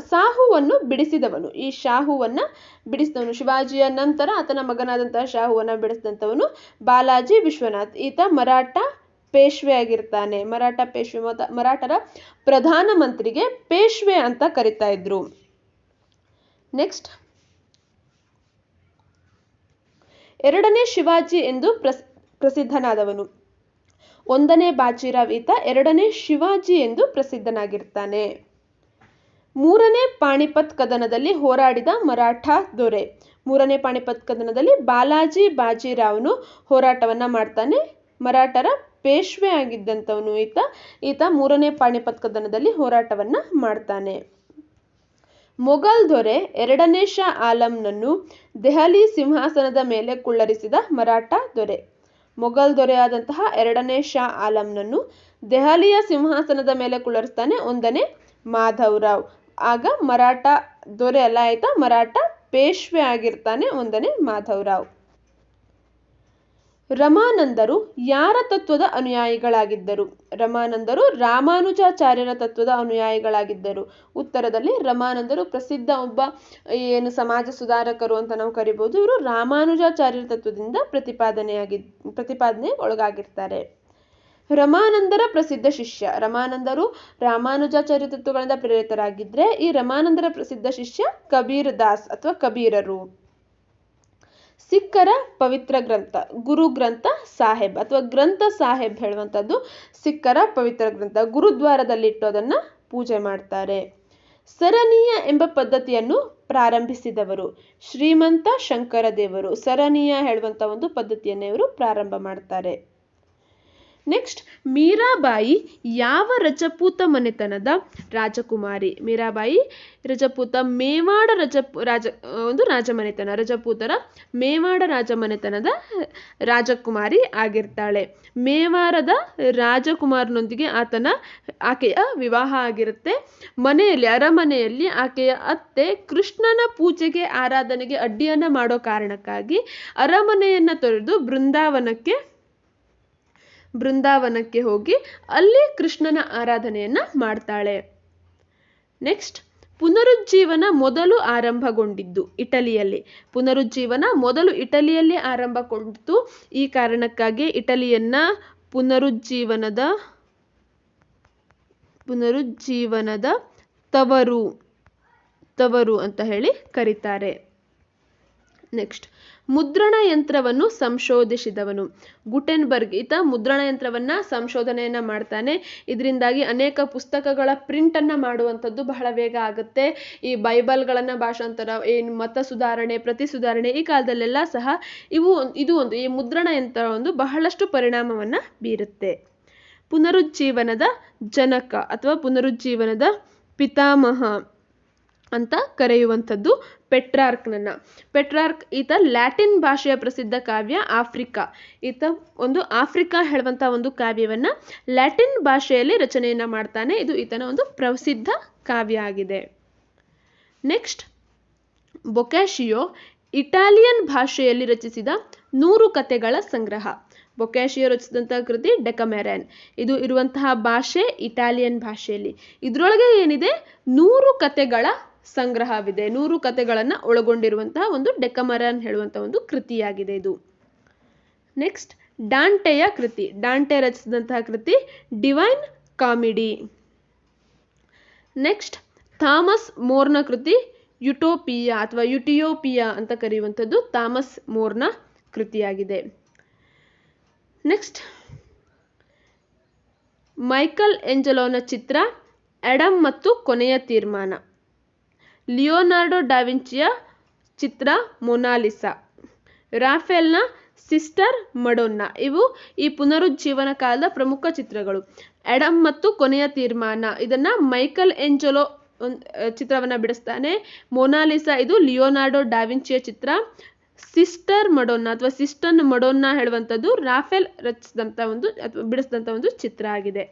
Speaker 1: ಶಾಹುವನ್ನು ಬಿಡಿಸಿದವನು. ಈ ಶಾಹುವನ್ನು ಬಿಡಿಸಿದವನು, ಶಿವಾಜಿಯ ನಂತರ ಆತನ ಮಗನಾದಂತಹ ಶಾಹುವನ್ನು ಬಿಡಿಸಿದಂಥವನು ಬಾಲಾಜಿ ವಿಶ್ವನಾಥ್. ಈತ ಮರಾಠ ಪೇಶ್ವೆ ಆಗಿರ್ತಾನೆ. ಮರಾಠರ ಪ್ರಧಾನ ಮಂತ್ರಿಗೆ ಪೇಶ್ವೆ ಅಂತ ಕರಿತಾ ಇದ್ರು. ನೆಕ್ಸ್ಟ್, 2ನೇ ಶಿವಾಜಿ ಎಂದು ಪ್ರಸಿದ್ಧನಾದವನು. 1ನೇ ಬಾಜಿರಾವ್, ಈತ 2ನೇ ಶಿವಾಜಿ ಎಂದು ಪ್ರಸಿದ್ಧನಾಗಿರ್ತಾನೆ. 3ನೇ ಪಾಣಿಪತ್ ಕದನದಲ್ಲಿ ಹೋರಾಡಿದ ಮರಾಠ ದೊರೆ. 3ನೇ ಪಾಣಿಪತ್ ಕದನದಲ್ಲಿ ಬಾಲಾಜಿ ಬಾಜಿರಾವ್ನು ಹೋರಾಟವನ್ನ ಮಾಡ್ತಾನೆ. ಮರಾಠರ ಪೇಶ್ವೆ ಆಗಿದ್ದಂಥವನು ಈತ 3ನೇ ಪಾಣಿಪತ್ ಕದನದಲ್ಲಿ ಹೋರಾಟವನ್ನ ಮಾಡ್ತಾನೆ. ಮೊಘಲ್ ದೊರೆ 2ನೇ ಶಾ ಆಲಂನನ್ನು ದೆಹಲಿ ಸಿಂಹಾಸನದ ಮೇಲೆ ಕುಳ್ಳರಿಸಿದ ಮರಾಠ ದೊರೆ. ಮೊಘಲ್ ದೊರೆಯಾದಂತಹ 2ನೇ ಶಾ ಆಲಂನನ್ನು ದೆಹಲಿಯ ಸಿಂಹಾಸನದ ಮೇಲೆ ಕುಳ್ಳರಿಸ್ತಾನೆ 1ನೇ ಮಾಧವರಾವ್. ಆಗ ಮರಾಠ ದೊರೆ ಅಲ್ಲ, ಆಯ್ತಾ, ಮರಾಠ ಪೇಶ್ವೆ ಆಗಿರ್ತಾನೆ 1ನೇ ಮಾಧವರಾವ್. ರಮಾನಂದರು ಯಾರ ತತ್ವದ ಅನುಯಾಯಿಗಳಾಗಿದ್ದರು? ರಮಾನಂದರು ರಾಮಾನುಜಾಚಾರ್ಯರ ತತ್ವದ ಅನುಯಾಯಿಗಳಾಗಿದ್ದರು. ಉತ್ತರದಲ್ಲಿ ರಮಾನಂದರು ಪ್ರಸಿದ್ಧ ಒಬ್ಬ ಸಮಾಜ ಸುಧಾರಕರು ಅಂತ ನಾವು ಕರಿಬಹುದು. ಇವರು ರಾಮಾನುಜಾಚಾರ್ಯರ ತತ್ವದಿಂದ ಪ್ರತಿಪಾದನೆ ಒಳಗಾಗಿರ್ತಾರೆ. ರಮಾನಂದರ ಪ್ರಸಿದ್ಧ ಶಿಷ್ಯ. ರಮಾನಂದರು ರಾಮಾನುಜಾಚಾರ್ಯ ತತ್ವಗಳಿಂದ ಪ್ರೇರಿತರಾಗಿದ್ರೆ ಈ ರಮಾನಂದರ ಪ್ರಸಿದ್ಧ ಶಿಷ್ಯ ಕಬೀರ್ ದಾಸ್ ಅಥವಾ ಕಬೀರರು. ಸಿಖ್ಖರ ಪವಿತ್ರ ಗ್ರಂಥ ಗುರು ಗ್ರಂಥ ಸಾಹೇಬ್ ಅಥವಾ ಗ್ರಂಥ ಸಾಹೇಬ್ ಹೇಳುವಂಥದ್ದು ಸಿಖ್ಖರ ಪವಿತ್ರ ಗ್ರಂಥ. ಗುರುದ್ವಾರದಲ್ಲಿಟ್ಟು ಅದನ್ನು ಪೂಜೆ ಮಾಡ್ತಾರೆ. ಸರನೀಯ ಎಂಬ ಪದ್ಧತಿಯನ್ನು ಪ್ರಾರಂಭಿಸಿದವರು ಶ್ರೀಮಂತ ಶಂಕರ ದೇವರು. ಸರನೀಯ ಹೇಳುವಂಥ ಒಂದು ಪದ್ಧತಿಯನ್ನು ಇವರು ಪ್ರಾರಂಭ ಮಾಡ್ತಾರೆ. ನೆಕ್ಸ್ಟ್, ಮೀರಾಬಾಯಿ ಯಾವ ರಜಪೂತ ಮನೆತನದ ರಾಜಕುಮಾರಿ? ಮೀರಾಬಾಯಿ ರಜಪೂತ ಮೇವಾಡ ರಾಜಮನೆತನ, ರಜಪೂತರ ಮೇವಾಡ ರಾಜಮನೆತನದ ರಾಜಕುಮಾರಿ ಆಗಿರ್ತಾಳೆ. ಮೇವಾರದ ರಾಜಕುಮಾರನೊಂದಿಗೆ ಆಕೆಯ ವಿವಾಹ ಆಗಿರುತ್ತೆ. ಅರಮನೆಯಲ್ಲಿ ಆಕೆಯ ಅತ್ತೆ ಕೃಷ್ಣನ ಪೂಜೆಗೆ ಆರಾಧನೆಗೆ ಅಡ್ಡಿಯನ್ನ ಮಾಡೋ ಕಾರಣಕ್ಕಾಗಿ ಅರಮನೆಯನ್ನ ತೊರೆದು ಬೃಂದಾವನಕ್ಕೆ ಹೋಗಿ ಅಲ್ಲಿ ಕೃಷ್ಣನ ಆರಾಧನೆಯನ್ನ ಮಾಡ್ತಾಳೆ. ನೆಕ್ಸ್ಟ್, ಪುನರುಜ್ಜೀವನ ಮೊದಲು ಆರಂಭಗೊಂಡಿದ್ದು ಇಟಲಿಯಲ್ಲಿ. ಪುನರುಜ್ಜೀವನ ಮೊದಲು ಇಟಲಿಯಲ್ಲಿ ಆರಂಭಗೊಂಡಿತು. ಈ ಕಾರಣಕ್ಕಾಗಿ ಇಟಲಿಯನ್ನ ಪುನರುಜ್ಜೀವನದ ತವರು ಅಂತ ಹೇಳಿ ಕರೀತಾರೆ. ನೆಕ್ಸ್ಟ್, ಮುದ್ರಣ ಯಂತ್ರವನ್ನು ಸಂಶೋಧಿಸಿದವನು ಗುಟೆನ್ಬರ್ಗ್. ಈತ ಮುದ್ರಣ ಯಂತ್ರವನ್ನ ಸಂಶೋಧನೆಯನ್ನ ಮಾಡ್ತಾನೆ. ಇದರಿಂದಾಗಿ ಅನೇಕ ಪುಸ್ತಕಗಳ ಪ್ರಿಂಟ್ ಅನ್ನ ಮಾಡುವಂಥದ್ದು ಬಹಳ ಬೇಗ ಆಗುತ್ತೆ. ಈ ಬೈಬಲ್ಗಳನ್ನ ಭಾಷಾಂತರ, ಮತ ಸುಧಾರಣೆ, ಪ್ರತಿ ಸುಧಾರಣೆ ಈ ಕಾಲದಲ್ಲೆಲ್ಲ ಸಹ ಈ ಮುದ್ರಣ ಯಂತ್ರ ಒಂದು ಬಹಳಷ್ಟು ಪರಿಣಾಮವನ್ನ ಬೀರುತ್ತೆ. ಪುನರುಜ್ಜೀವನದ ಜನಕ ಅಥವಾ ಪುನರುಜ್ಜೀವನದ ಪಿತಾಮಹ ಅಂತ ಕರೆಯುವಂಥದ್ದು ಪೆಟ್ರಾರ್ಕ್. ಈತ ಲ್ಯಾಟಿನ್ ಭಾಷೆಯ ಪ್ರಸಿದ್ಧ ಕಾವ್ಯ ಆಫ್ರಿಕಾ. ಈತ ಒಂದು ಆಫ್ರಿಕಾ ಹೇಳುವಂತ ಒಂದು ಕಾವ್ಯವನ್ನ ಲ್ಯಾಟಿನ್ ಭಾಷೆಯಲ್ಲಿ ರಚನೆಯನ್ನ ಮಾಡ್ತಾನೆ. ಇದು ಈತನ ಒಂದು ಪ್ರಸಿದ್ಧ ಕಾವ್ಯ ಆಗಿದೆ. ನೆಕ್ಸ್ಟ್, ಬೊಕ್ಯಾಶಿಯೋ ಇಟಾಲಿಯನ್ ಭಾಷೆಯಲ್ಲಿ ರಚಿಸಿದ 100 ಕಥೆಗಳ ಸಂಗ್ರಹ. ಬೊಕ್ಯಾಶಿಯೋ ರಚಿಸಿದಂತಹ ಕೃತಿ ಡೆಕಮೆರಾನ್. ಇದು ಇರುವಂತಹ ಭಾಷೆ ಇಟಾಲಿಯನ್ ಭಾಷೆಯಲ್ಲಿ. ಇದರೊಳಗೆ ಏನಿದೆ 100 ಕಥೆಗಳ ಸಂಗ್ರಹವಿದೆ. 100 ಕಥೆಗಳನ್ನು ಒಳಗೊಂಡಿರುವಂತಹ ಒಂದು ಡೆಕಮೆರಾನ್ ಹೇಳುವಂತಹ ಒಂದು ಕೃತಿಯಾಗಿದೆ ಇದು. ನೆಕ್ಸ್ಟ್, ಡಾಂಟೆಯ ಕೃತಿ. ಡಾಂಟೆ ರಚಿಸಿದಂತಹ ಕೃತಿ ಡಿವೈನ್ ಕಾಮಿಡಿ. ನೆಕ್ಸ್ಟ್, ಥಾಮಸ್ ಮೋರ್ನ ಕೃತಿ ಯುಟೋಪಿಯಾ ಅಥವಾ ಯುಟಿಯೋಪಿಯಾ ಅಂತ ಕರೆಯುವಂಥದ್ದು ಥಾಮಸ್ ಮೋರ್ನ ಕೃತಿಯಾಗಿದೆ. ನೆಕ್ಸ್ಟ್, ಮೈಕಲ್ ಎಂಜಲೋನ ಚಿತ್ರ ಆಡಮ್ ಮತ್ತು ಕೊನೆಯ ತೀರ್ಮಾನ. ಲಿಯೋನಾರ್ಡೋ ಡಾವಿಂಚಿಯ ಚಿತ್ರ ಮೊನಾಲಿಸಾ. ರಾಫೆಲ್ನ ಸಿಸ್ಟರ್ ಮಡೋನ್ನಾ. ಇವು ಈ ಪುನರುಜ್ಜೀವನ ಕಾಲದ ಪ್ರಮುಖ ಚಿತ್ರಗಳು. ಆಡಮ್ ಮತ್ತು ಕೊನೆಯ ತೀರ್ಮಾನ, ಇದನ್ನ ಮೈಕಲ್ ಎಂಜಲೋ ಚಿತ್ರವನ್ನ ಬಿಡಿಸ್ತಾನೆ. ಮೊನಾಲಿಸಾ ಇದು ಲಿಯೋನಾರ್ಡೋ ಡಾವಿಂಚಿಯ ಚಿತ್ರ. ಸಿಸ್ಟರ್ ಮಡೋನ್ನಾ ಅಥವಾ ಸಿಸ್ಟರ್ ಮಡೋನ್ನಾ ಹೇಳುವಂಥದ್ದು ರಾಫೆಲ್ ಬಿಡಿಸಿದಂಥ ಒಂದು ಚಿತ್ರ ಆಗಿದೆ.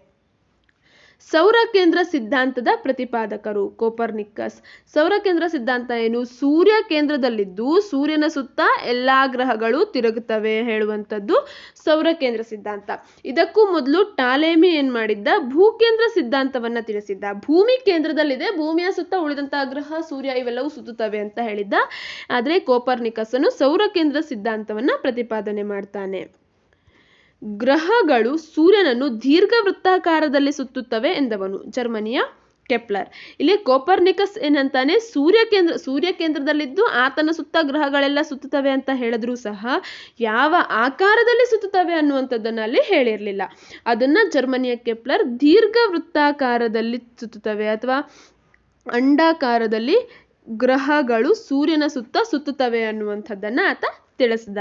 Speaker 1: ಸೌರ ಕೇಂದ್ರ ಸಿದ್ಧಾಂತದ ಪ್ರತಿಪಾದಕರು ಕೋಪರ್ನಿಕಸ್. ಸೌರ ಕೇಂದ್ರ ಸಿದ್ಧಾಂತ ಏನು? ಸೂರ್ಯ ಕೇಂದ್ರದಲ್ಲಿದ್ದು ಸೂರ್ಯನ ಸುತ್ತ ಎಲ್ಲಾ ಗ್ರಹಗಳು ತಿರುಗುತ್ತವೆ ಹೇಳುವಂಥದ್ದು ಸೌರ ಕೇಂದ್ರ ಸಿದ್ಧಾಂತ. ಇದಕ್ಕೂ ಮೊದಲು ಟಾಲೆಮಿ ಏನ್ ಮಾಡಿದ್ದ? ಭೂಕೇಂದ್ರ ಸಿದ್ಧಾಂತವನ್ನ ತಿಳಿಸಿದ್ದ. ಭೂಮಿ ಕೇಂದ್ರದಲ್ಲಿದೆ, ಭೂಮಿಯ ಸುತ್ತ ಉಳಿದಂತಹ ಗ್ರಹ ಸೂರ್ಯ ಇವೆಲ್ಲವೂ ಸುತ್ತುತ್ತವೆ ಅಂತ ಹೇಳಿದ್ದ. ಆದ್ರೆ ಕೋಪರ್ನಿಕಸನು ಸೌರ ಕೇಂದ್ರ ಸಿದ್ಧಾಂತವನ್ನ ಪ್ರತಿಪಾದನೆ ಮಾಡ್ತಾನೆ. ಗ್ರಹಗಳು ಸೂರ್ಯನನ್ನು ದೀರ್ಘವೃತ್ತಾಕಾರದಲ್ಲಿ ಸುತ್ತುತ್ತವೆ ಎಂದವನು ಜರ್ಮನಿಯ ಕೆಪ್ಲರ್. ಇಲ್ಲಿ ಕೋಪರ್ನಿಕಸ್ ಏನಂತಾನೆ? ಸೂರ್ಯ ಕೇಂದ್ರದಲ್ಲಿದ್ದು ಆತನ ಸುತ್ತ ಗ್ರಹಗಳೆಲ್ಲ ಸುತ್ತುತ್ತವೆ ಅಂತ ಹೇಳಿದ್ರು ಸಹ ಯಾವ ಆಕಾರದಲ್ಲಿ ಸುತ್ತುತ್ತವೆ ಅನ್ನುವಂಥದ್ದನ್ನ ಅಲ್ಲಿ ಹೇಳಿರ್ಲಿಲ್ಲ. ಅದನ್ನ ಜರ್ಮನಿಯ ಕೆಪ್ಲರ್ ದೀರ್ಘವೃತ್ತಾಕಾರದಲ್ಲಿ ಸುತ್ತುತ್ತವೆ ಅಥವಾ ಅಂಡಾಕಾರದಲ್ಲಿ ಗ್ರಹಗಳು ಸೂರ್ಯನ ಸುತ್ತ ಸುತ್ತುತ್ತವೆ ಅನ್ನುವಂಥದ್ದನ್ನ ಆತ ತಿಳಿಸಿದ.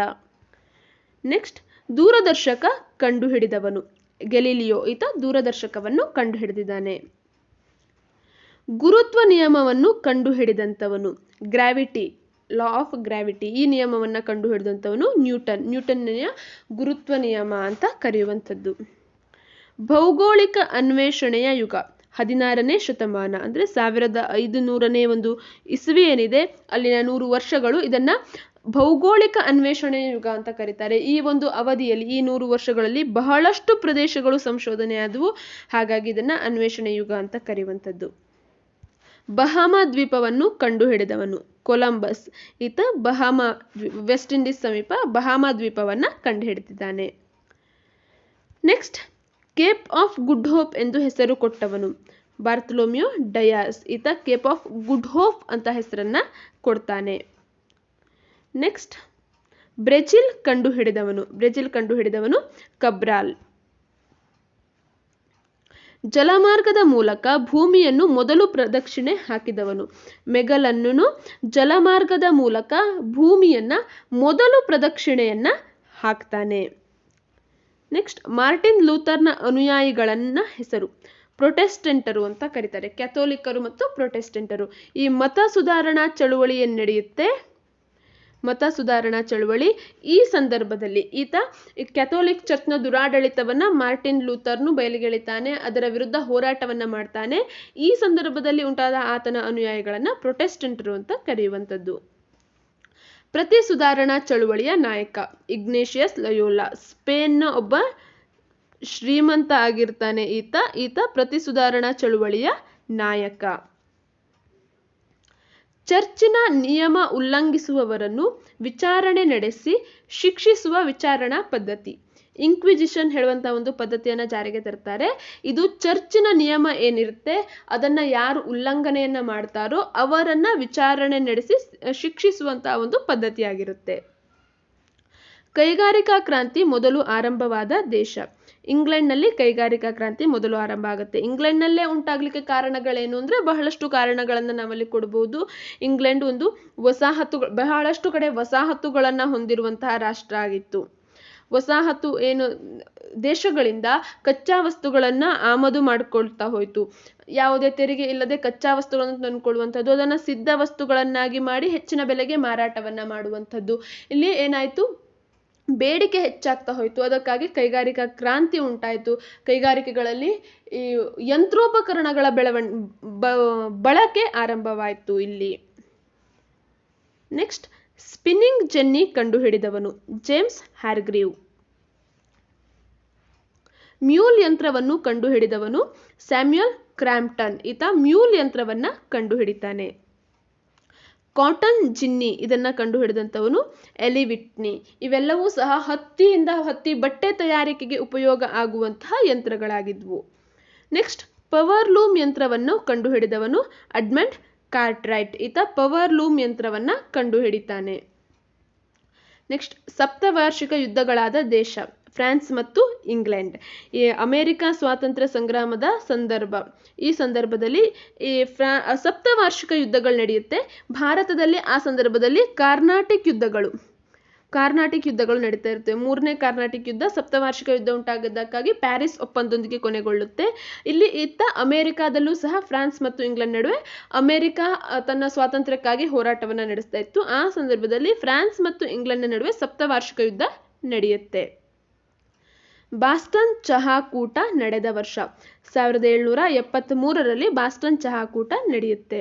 Speaker 1: ನೆಕ್ಸ್ಟ್, ದೂರದರ್ಶಕ ಕಂಡುಹಿಡಿದವನು ಗೆಲಿಲಿಯೋ. ಈತ ದೂರದರ್ಶಕವನ್ನು ಕಂಡುಹಿಡಿದಿದ್ದಾನೆ. ಗುರುತ್ವ ನಿಯಮವನ್ನು ಕಂಡುಹಿಡಿದಂಥವನು ಗ್ರಾವಿಟಿ, ಲಾ ಆಫ್ ಗ್ರಾವಿಟಿ. ಈ ನಿಯಮವನ್ನ ಕಂಡುಹಿಡಿದಂಥವನು ನ್ಯೂಟನ್ನ ಗುರುತ್ವ ನಿಯಮ ಅಂತ ಕರೆಯುವಂಥದ್ದು. ಭೌಗೋಳಿಕ ಅನ್ವೇಷಣೆಯ ಯುಗ 16ನೇ ಶತಮಾನ ಅಂದ್ರೆ 1500ನೇ ಒಂದು ಇಸವಿ ಏನಿದೆ ಅಲ್ಲಿನ 100 ವರ್ಷಗಳು, ಇದನ್ನ ಭೌಗೋಳಿಕ ಅನ್ವೇಷಣೆಯ ಯುಗ ಅಂತ ಕರೀತಾರೆ. ಈ ಒಂದು ಅವಧಿಯಲ್ಲಿ ಈ 100 ವರ್ಷಗಳಲ್ಲಿ ಬಹಳಷ್ಟು ಪ್ರದೇಶಗಳು ಸಂಶೋಧನೆ ಆದವು, ಹಾಗಾಗಿ ಇದನ್ನ ಅನ್ವೇಷಣೆ ಯುಗ ಅಂತ ಕರೆಯುವಂಥದ್ದು. ಬಹಾಮಾ ದ್ವೀಪವನ್ನು ಕಂಡುಹಿಡಿದವನು ಕೊಲಂಬಸ್. ಈತ ವೆಸ್ಟ್ ಇಂಡೀಸ್ ಸಮೀಪ ಬಹಾಮಾ ದ್ವೀಪವನ್ನ ಕಂಡುಹಿಡಿದಿದ್ದಾನೆ. Next, Cape of Good Hope ಎಂದು ಹೆಸರು ಕೊಟ್ಟವನು ಬಾರ್ತಲೋಮಿಯೋ ಡಯಾಸ್. ಈತ ಕೇಪ್ ಆಫ್ ಗುಡ್ ಹೋಪ್ ಅಂತ ಹೆಸರನ್ನ ಕೊಡ್ತಾನೆ. Next, Brazil ಕಂಡುಹಿಡಿದವನು ಕಬ್ರಾಲ್. ಜಲಮಾರ್ಗದ ಮೂಲಕ ಭೂಮಿಯನ್ನು ಮೊದಲು ಪ್ರದಕ್ಷಿಣೆ ಹಾಕಿದವನು ಮೆಗಲನ್ನನು. ಜಲಮಾರ್ಗದ ಮೂಲಕ ಭೂಮಿಯನ್ನ ಮೊದಲು ಪ್ರದಕ್ಷಿಣೆಯನ್ನ ಹಾಕ್ತಾನೆ. ನೆಕ್ಸ್ಟ್, ಮಾರ್ಟಿನ್ ಲೂಥರ್ನ ಅನುಯಾಯಿಗಳನ್ನ ಹೆಸರು ಪ್ರೊಟೆಸ್ಟೆಂಟರು ಅಂತ ಕರೀತಾರೆ. ಕ್ಯಾಥೋಲಿಕರು ಮತ್ತು ಪ್ರೊಟೆಸ್ಟೆಂಟರು. ಈ ಮತ ಸುಧಾರಣಾ ಚಳುವಳಿ ಏನ್ ನಡೆಯುತ್ತೆ, ಮತ ಸುಧಾರಣಾ ಚಳುವಳಿ, ಈ ಸಂದರ್ಭದಲ್ಲಿ ಈತ ಕ್ಯಾಥೋಲಿಕ್ ಚರ್ಚ್ನ ದುರಾಡಳಿತವನ್ನ ಮಾರ್ಟಿನ್ ಲೂಥರ್ನು ಬಯಲಿಗೆಳಿತಾನೆ, ಅದರ ವಿರುದ್ಧ ಹೋರಾಟವನ್ನ ಮಾಡ್ತಾನೆ. ಈ ಸಂದರ್ಭದಲ್ಲಿ ಉಂಟಾದ ಆತನ ಅನುಯಾಯಿಗಳನ್ನ ಪ್ರೊಟೆಸ್ಟೆಂಟರು ಅಂತ ಕರೆಯುವಂಥದ್ದು. ಪ್ರತಿ ಸುಧಾರಣಾ ಚಳುವಳಿಯ ನಾಯಕ ಇಗ್ನೇಷಿಯಸ್ ಲಯೋಲಾ. ಸ್ಪೇನ್ನ ಒಬ್ಬ ಶ್ರೀಮಂತ ಆಗಿರ್ತಾನೆ ಈತ ಪ್ರತಿ ಸುಧಾರಣಾ ಚಳುವಳಿಯ ನಾಯಕ. ಚರ್ಚಿನ ನಿಯಮ ಉಲ್ಲಂಘಿಸುವವರನ್ನು ವಿಚಾರಣೆ ನಡೆಸಿ ಶಿಕ್ಷಿಸುವ ವಿಚಾರಣಾ ಪದ್ಧತಿ ಇನ್ಕ್ವಿಜಿಷನ್ ಹೇಳುವಂತ ಒಂದು ಪದ್ಧತಿಯನ್ನ ಜಾರಿಗೆ ತರ್ತಾರೆ. ಇದು ಚರ್ಚಿನ ನಿಯಮ ಏನಿರುತ್ತೆ ಅದನ್ನ ಯಾರು ಉಲ್ಲಂಘನೆಯನ್ನ ಮಾಡ್ತಾರೋ ಅವರನ್ನ ವಿಚಾರಣೆ ನಡೆಸಿ ಶಿಕ್ಷಿಸುವಂತಹ ಒಂದು ಪದ್ಧತಿಯಾಗಿರುತ್ತೆ. ಕೈಗಾರಿಕಾ ಕ್ರಾಂತಿ ಮೊದಲು ಆರಂಭವಾದ ದೇಶ ಇಂಗ್ಲೆಂಡ್ನಲ್ಲಿ ಕೈಗಾರಿಕಾ ಕ್ರಾಂತಿ ಮೊದಲು ಆರಂಭ ಆಗುತ್ತೆ. ಇಂಗ್ಲೆಂಡ್ನಲ್ಲೇ ಉಂಟಾಗ್ಲಿಕ್ಕೆ ಕಾರಣಗಳೇನು ಅಂದ್ರೆ ಬಹಳಷ್ಟು ಕಾರಣಗಳನ್ನ ನಾವಲ್ಲಿ ಕೊಡಬಹುದು. ಇಂಗ್ಲೆಂಡ್ ಒಂದು ಬಹಳಷ್ಟು ಕಡೆ ವಸಾಹತುಗಳನ್ನ ಹೊಂದಿರುವಂತಹ ರಾಷ್ಟ್ರ ಆಗಿತ್ತು. ವಸಾಹತು ಏನು ದೇಶಗಳಿಂದ ಕಚ್ಚಾ ವಸ್ತುಗಳನ್ನ ಆಮದು ಮಾಡ್ಕೊಳ್ತಾ ಹೋಯ್ತು. ಯಾವುದೇ ತೆರಿಗೆ ಇಲ್ಲದೆ ಕಚ್ಚಾ ವಸ್ತುಗಳನ್ನು ತಂದುಕೊಳ್ಳುವಂಥದ್ದು, ಅದನ್ನ ಸಿದ್ಧ ವಸ್ತುಗಳನ್ನಾಗಿ ಮಾಡಿ ಹೆಚ್ಚಿನ ಬೆಲೆಗೆ ಮಾರಾಟವನ್ನ ಮಾಡುವಂಥದ್ದು. ಇಲ್ಲಿ ಏನಾಯ್ತು, ಬೇಡಿಕೆ ಹೆಚ್ಚಾಗ್ತಾ ಹೋಯ್ತು. ಅದಕ್ಕಾಗಿ ಕೈಗಾರಿಕಾ ಕ್ರಾಂತಿ ಉಂಟಾಯಿತು. ಕೈಗಾರಿಕೆಗಳಲ್ಲಿ ಈ ಯಂತ್ರೋಪಕರಣಗಳ ಬಳಕೆ ಆರಂಭವಾಯಿತು ಇಲ್ಲಿ. ನೆಕ್ಸ್ಟ್, ಸ್ಪಿನ್ನಿಂಗ್ ಜೆನ್ನಿ ಕಂಡುಹಿಡಿದವನು ಜೇಮ್ಸ್ ಹ್ಯಾರ್ಗ್ರೀವ್. ಮ್ಯೂಲ್ ಯಂತ್ರವನ್ನು ಕಂಡುಹಿಡಿದವನು ಸ್ಯಾಮ್ಯುಯಲ್ ಕ್ರಾಂಪ್ಟನ್. ಈತ ಮ್ಯೂಲ್ ಯಂತ್ರವನ್ನ ಕಂಡುಹಿಡಿತಾನೆ. ಕಾಟನ್ ಜಿನ್ನಿ ಇದನ್ನ ಕಂಡುಹಿಡಿದಂಥವನು ಎಲಿ ವಿಟ್ನಿ. ಇವೆಲ್ಲವೂ ಸಹ ಹತ್ತಿ ಬಟ್ಟೆ ತಯಾರಿಕೆಗೆ ಉಪಯೋಗ ಆಗುವಂತಹ ಯಂತ್ರಗಳಾಗಿದ್ವು. ನೆಕ್ಸ್ಟ್, ಪವರ್ ಲೂಮ್ ಯಂತ್ರವನ್ನು ಕಂಡುಹಿಡಿದವನು ಅಡ್ಮಂಡ್ ಕಾರ್ಟ್ರೈಟ್. ಈತ ಪವರ್ ಲೂಮ್ ಯಂತ್ರವನ್ನ ಕಂಡುಹಿಡಿತಾನೆ. ನೆಕ್ಸ್ಟ್, ಸಪ್ತವಾರ್ಷಿಕ ಯುದ್ಧಗಳಾದ ದೇಶ ಫ್ರಾನ್ಸ್ ಮತ್ತು ಇಂಗ್ಲೆಂಡ್. ಈ ಅಮೆರಿಕ ಸ್ವಾತಂತ್ರ್ಯ ಸಂಗ್ರಾಮದ ಈ ಸಂದರ್ಭದಲ್ಲಿ ಈ ಸಪ್ತವಾರ್ಷಿಕ ಯುದ್ಧಗಳು ನಡೆಯುತ್ತೆ. ಭಾರತದಲ್ಲಿ ಆ ಸಂದರ್ಭದಲ್ಲಿ ಕಾರ್ನಾಟಿಕ್ ಯುದ್ಧಗಳು ನಡೀತಾ ಇರ್ತವೆ. 3ನೇ ಕಾರ್ನಾಟಿಕ್ ಯುದ್ಧ, ಸಪ್ತವಾರ್ಷಿಕ ಯುದ್ಧ ಉಂಟಾಗದ್ದಕ್ಕಾಗಿ ಪ್ಯಾರಿಸ್ ಒಪ್ಪಂದದೊಂದಿಗೆ ಕೊನೆಗೊಳ್ಳುತ್ತೆ. ಇಲ್ಲಿ ಅಮೆರಿಕಾದಲ್ಲೂ ಸಹ ಫ್ರಾನ್ಸ್ ಮತ್ತು ಇಂಗ್ಲೆಂಡ್ ನಡುವೆ ಅಮೆರಿಕ ತನ್ನ ಸ್ವಾತಂತ್ರ್ಯಕ್ಕಾಗಿ ಹೋರಾಟವನ್ನು ನಡೆಸ್ತಾ ಇತ್ತು. ಆ ಸಂದರ್ಭದಲ್ಲಿ ಫ್ರಾನ್ಸ್ ಮತ್ತು ಇಂಗ್ಲೆಂಡ್ ನಡುವೆ ಸಪ್ತವಾರ್ಷಿಕ ಯುದ್ಧ ನಡೆಯುತ್ತೆ. ಬಾಸ್ಟನ್ ಚಹಾಕೂಟ ನಡೆದ ವರ್ಷ 1773ರಲ್ಲಿ ಬಾಸ್ಟನ್ ಚಹಾಕೂಟ ನಡೆಯುತ್ತೆ.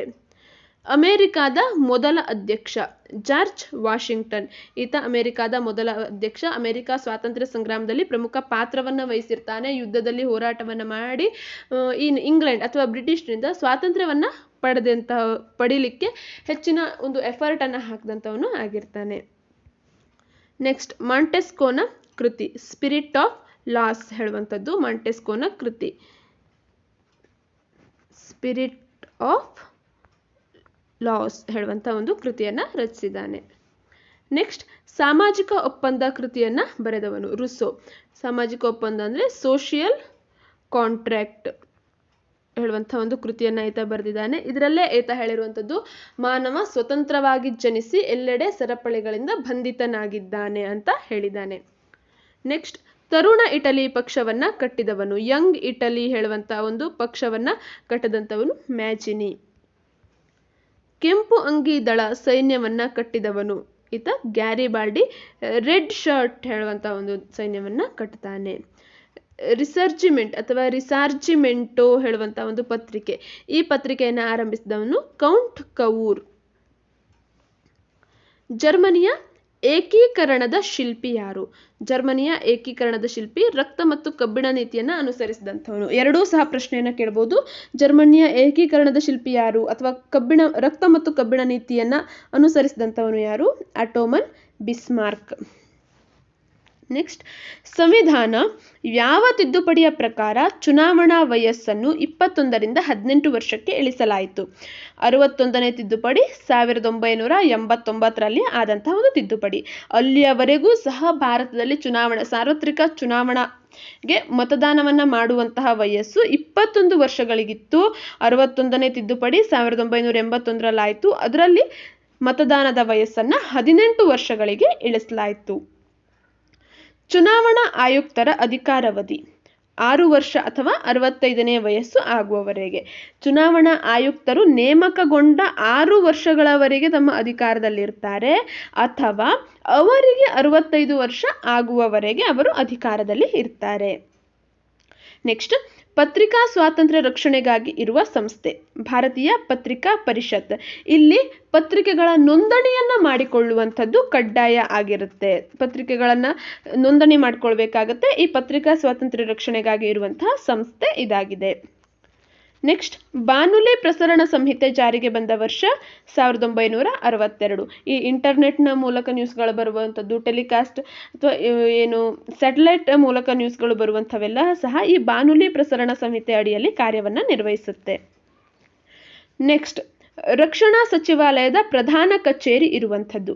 Speaker 1: ಅಮೆರಿಕಾದ ಮೊದಲ ಅಧ್ಯಕ್ಷ ಜಾರ್ಜ್ ವಾಷಿಂಗ್ಟನ್. ಈತ ಅಮೆರಿಕಾದ ಮೊದಲ ಅಧ್ಯಕ್ಷ. ಅಮೆರಿಕ ಸ್ವಾತಂತ್ರ್ಯ ಸಂಗ್ರಾಮದಲ್ಲಿ ಪ್ರಮುಖ ಪಾತ್ರವನ್ನು ವಹಿಸಿರ್ತಾನೆ. ಯುದ್ಧದಲ್ಲಿ ಹೋರಾಟವನ್ನು ಮಾಡಿ ಇಂಗ್ಲೆಂಡ್ ಅಥವಾ ಬ್ರಿಟಿಷ್ನಿಂದ ಸ್ವಾತಂತ್ರ್ಯವನ್ನು ಪಡೀಲಿಕ್ಕೆ ಹೆಚ್ಚಿನ ಒಂದು ಎಫರ್ಟ್ ಅನ್ನು ಹಾಕಿದಂಥವನು ಆಗಿರ್ತಾನೆ. ನೆಕ್ಸ್ಟ್, ಮಾಂಟೆಸ್ಕೋನ ಕೃತಿ ಸ್ಪಿರಿಟ್ ಆಫ್ ಲಾಸ್ ಹೇಳುವಂಥದ್ದು ಮಾಂಟೆಸ್ಕೋನ ಕೃತಿ. ಸ್ಪಿರಿಟ್ ಆಫ್ ಲಾಸ್ ಹೇಳುವಂಥ ಒಂದು ಕೃತಿಯನ್ನು ರಚಿಸಿದ್ದಾನೆ. ನೆಕ್ಸ್ಟ್, ಸಾಮಾಜಿಕ ಒಪ್ಪಂದ ಕೃತಿಯನ್ನು ಬರೆದವನು ರುಸೋ. ಸಾಮಾಜಿಕ ಒಪ್ಪಂದ ಅಂದರೆ ಸೋಷಿಯಲ್ ಕಾಂಟ್ರಾಕ್ಟ್ ಹೇಳುವಂಥ ಒಂದು ಕೃತಿಯನ್ನು ಈತ ಬರೆದಿದ್ದಾನೆ. ಇದರಲ್ಲೇ ಈತ ಹೇಳಿರುವಂಥದ್ದು ಮಾನವ ಸ್ವತಂತ್ರವಾಗಿ ಜನಿಸಿ ಎಲ್ಲೆಡೆ ಸರಪಳಿಗಳಿಂದ ಬಂಧಿತನಾಗಿದ್ದಾನೆ ಅಂತ ಹೇಳಿದ್ದಾನೆ. ನೆಕ್ಸ್ಟ್, ತರುಣ ಇಟಲಿ ಪಕ್ಷವನ್ನು ಕಟ್ಟಿದವನು, ಯಂಗ್ ಇಟಲಿ ಹೇಳುವಂಥ ಒಂದು ಪಕ್ಷವನ್ನು ಕಟ್ಟದಂಥವನು ಮ್ಯಾಜಿನಿ. ಕೆಂಪು ಅಂಗಿ ದಳ ಸೈನ್ಯವನ್ನು ಕಟ್ಟಿದವನು ಈತ ಗ್ಯಾರಿಬಾಲ್ಡಿ. ರೆಡ್ ಶರ್ಟ್ ಹೇಳುವಂಥ ಒಂದು ಸೈನ್ಯವನ್ನು ಕಟ್ತಾನೆ. ರಿಸರ್ಜಿಮೆಂಟ್ ಅಥವಾ ರಿಸಾರ್ಜಿಮೆಂಟೋ ಹೇಳುವಂಥ ಒಂದು ಪತ್ರಿಕೆ, ಈ ಪತ್ರಿಕೆಯನ್ನು ಆರಂಭಿಸಿದವನು ಕೌಂಟ್ ಕವೂರ್. ಜರ್ಮನಿಯ ಏಕೀಕರಣದ ಶಿಲ್ಪಿ ಯಾರು? ಜರ್ಮನಿಯ ಏಕೀಕರಣದ ಶಿಲ್ಪಿ ರಕ್ತ ಮತ್ತು ಕಬ್ಬಿಣ ನೀತಿಯನ್ನು ಅನುಸರಿಸಿದಂಥವನು. ಎರಡೂ ಸಹ ಪ್ರಶ್ನೆಯನ್ನು ಕೇಳಬಹುದು. ಜರ್ಮನಿಯ ಏಕೀಕರಣದ ಶಿಲ್ಪಿ ಯಾರು ಅಥವಾ ರಕ್ತ ಮತ್ತು ಕಬ್ಬಿಣ ನೀತಿಯನ್ನು ಅನುಸರಿಸಿದಂಥವನು ಯಾರು? Ottoman Bismarck. ನೆಕ್ಸ್ಟ್, ಸಂವಿಧಾನ ಯಾವ ತಿದ್ದುಪಡಿಯ ಪ್ರಕಾರ ಚುನಾವಣಾ ವಯಸ್ಸನ್ನು 21ರಿಂದ 18 ವರ್ಷಕ್ಕೆ ಇಳಿಸಲಾಯಿತು? 61ನೇ ತಿದ್ದುಪಡಿ 1989ರಲ್ಲಿ ಆದಂತಹ ಒಂದು ತಿದ್ದುಪಡಿ. ಅಲ್ಲಿಯವರೆಗೂ ಸಹ ಭಾರತದಲ್ಲಿ ಸಾರ್ವತ್ರಿಕ ಚುನಾವಣೆಗೆ ಮತದಾನವನ್ನು ಮಾಡುವಂತಹ ವಯಸ್ಸು 21 ವರ್ಷಗಳಿಗಿತ್ತು. 61ನೇ ತಿದ್ದುಪಡಿ 1981ರಲ್ಲಾಯಿತು. ಅದರಲ್ಲಿ ಮತದಾನದ ವಯಸ್ಸನ್ನು 18 ವರ್ಷಗಳಿಗೆ ಇಳಿಸಲಾಯಿತು. ಚುನಾವಣಾ ಆಯುಕ್ತರ ಅಧಿಕಾರಾವಧಿ 6 ವರ್ಷ ಅಥವಾ 65ನೇ ವಯಸ್ಸು ಆಗುವವರೆಗೆ. ಚುನಾವಣಾ ಆಯುಕ್ತರು ನೇಮಕಗೊಂಡ 6 ವರ್ಷಗಳವರೆಗೆ ತಮ್ಮ ಅಧಿಕಾರದಲ್ಲಿರ್ತಾರೆ ಅಥವಾ ಅವರಿಗೆ 65 ವರ್ಷ ಆಗುವವರೆಗೆ ಅವರು ಅಧಿಕಾರದಲ್ಲಿ ಇರ್ತಾರೆ. ನೆಕ್ಸ್ಟ್, ಪತ್ರಿಕಾ ಸ್ವಾತಂತ್ರ್ಯ ರಕ್ಷಣೆಗಾಗಿ ಇರುವ ಸಂಸ್ಥೆ ಭಾರತೀಯ ಪತ್ರಿಕಾ ಪರಿಷತ್. ಇಲ್ಲಿ ಪತ್ರಿಕೆಗಳ ನೋಂದಣಿಯನ್ನು ಮಾಡಿಕೊಳ್ಳುವಂಥದ್ದು ಕಡ್ಡಾಯ ಆಗಿರುತ್ತೆ. ಪತ್ರಿಕೆಗಳನ್ನು ನೋಂದಣಿ ಮಾಡಿಕೊಳ್ಬೇಕಾಗತ್ತೆ. ಈ ಪತ್ರಿಕಾ ಸ್ವಾತಂತ್ರ್ಯ ರಕ್ಷಣೆಗಾಗಿ ಇರುವಂತಹ ಸಂಸ್ಥೆ ಇದಾಗಿದೆ. ನೆಕ್ಸ್ಟ್, ಬಾನುಲಿ ಪ್ರಸರಣ ಸಂಹಿತೆ ಜಾರಿಗೆ ಬಂದ ವರ್ಷ 1962. ಈ ಇಂಟರ್ನೆಟ್ನ ಮೂಲಕ ನ್ಯೂಸ್ಗಳು ಬರುವಂಥದ್ದು, ಟೆಲಿಕಾಸ್ಟ್ ಅಥವಾ ಸ್ಯಾಟಲೈಟ್ ಮೂಲಕ ನ್ಯೂಸ್ಗಳು ಬರುವಂಥವೆಲ್ಲ ಸಹ ಈ ಬಾನುಲಿ ಪ್ರಸರಣ ಸಂಹಿತೆ ಅಡಿಯಲ್ಲಿ ಕಾರ್ಯವನ್ನು ನಿರ್ವಹಿಸುತ್ತೆ. ನೆಕ್ಸ್ಟ್, ರಕ್ಷಣಾ ಸಚಿವಾಲಯದ ಪ್ರಧಾನ ಕಚೇರಿ ಇರುವಂಥದ್ದು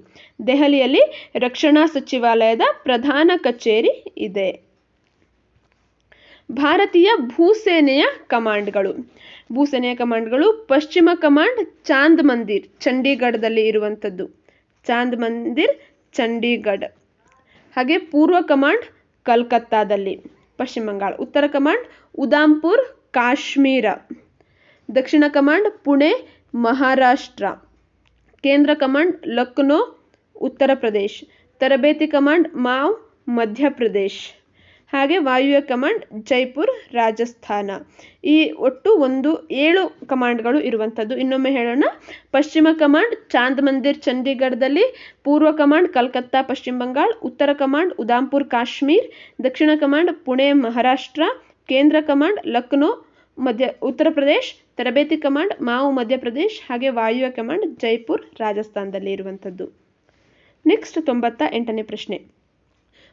Speaker 1: ದೆಹಲಿಯಲ್ಲಿ ರಕ್ಷಣಾ ಸಚಿವಾಲಯದ ಪ್ರಧಾನ ಕಚೇರಿ ಇದೆ. ಭಾರತೀಯ ಭೂಸೇನೆಯ ಕಮಾಂಡ್ಗಳು ಪಶ್ಚಿಮ ಕಮಾಂಡ್ ಚಾಂದ್ ಮಂದಿರ್ ಚಂಡೀಗಢದಲ್ಲಿ ಇರುವಂಥದ್ದು, ಚಾಂದ್ ಮಂದಿರ್ ಚಂಡೀಗಢ. ಹಾಗೆ ಪೂರ್ವ ಕಮಾಂಡ್ ಕಲ್ಕತ್ತಾದಲ್ಲಿ ಪಶ್ಚಿಮ ಬಂಗಾಳ. ಉತ್ತರ ಕಮಾಂಡ್ ಉದಾಂಪುರ್ ಕಾಶ್ಮೀರ. ದಕ್ಷಿಣ ಕಮಾಂಡ್ ಪುಣೆ ಮಹಾರಾಷ್ಟ್ರ. ಕೇಂದ್ರ ಕಮಾಂಡ್ ಲಕ್ನೋ ಉತ್ತರ ಪ್ರದೇಶ್. ತರಬೇತಿ ಕಮಾಂಡ್ ಮಾವ್ ಮಧ್ಯಪ್ರದೇಶ್. ಹಾಗೆ ವಾಯುವ್ಯ ಕಮಾಂಡ್ ಜೈಪುರ್ ರಾಜಸ್ಥಾನ. ಈ ಒಟ್ಟು 7 ಕಮಾಂಡ್ಗಳು ಇರುವಂಥದ್ದು. ಇನ್ನೊಮ್ಮೆ ಹೇಳೋಣ. ಪಶ್ಚಿಮ ಕಮಾಂಡ್ ಚಾಂದ್ ಮಂದಿರ್ ಚಂಡೀಗಢದಲ್ಲಿ, ಪೂರ್ವ ಕಮಾಂಡ್ ಕಲ್ಕತ್ತಾ ಪಶ್ಚಿಮ ಬಂಗಾಳ, ಉತ್ತರ ಕಮಾಂಡ್ ಉದಾಂಪುರ್ ಕಾಶ್ಮೀರ್, ದಕ್ಷಿಣ ಕಮಾಂಡ್ ಪುಣೆ ಮಹಾರಾಷ್ಟ್ರ, ಕೇಂದ್ರ ಕಮಾಂಡ್ ಲಕ್ನೋ ಉತ್ತರ ಪ್ರದೇಶ್, ತರಬೇತಿ ಕಮಾಂಡ್ ಮಾವ್ ಮಧ್ಯಪ್ರದೇಶ್, ಹಾಗೆ ವಾಯುವ್ಯ ಕಮಾಂಡ್ ಜೈಪುರ್ ರಾಜಸ್ಥಾನದಲ್ಲಿ ಇರುವಂಥದ್ದು. ನೆಕ್ಸ್ಟ್ 98ನೇ ಪ್ರಶ್ನೆ.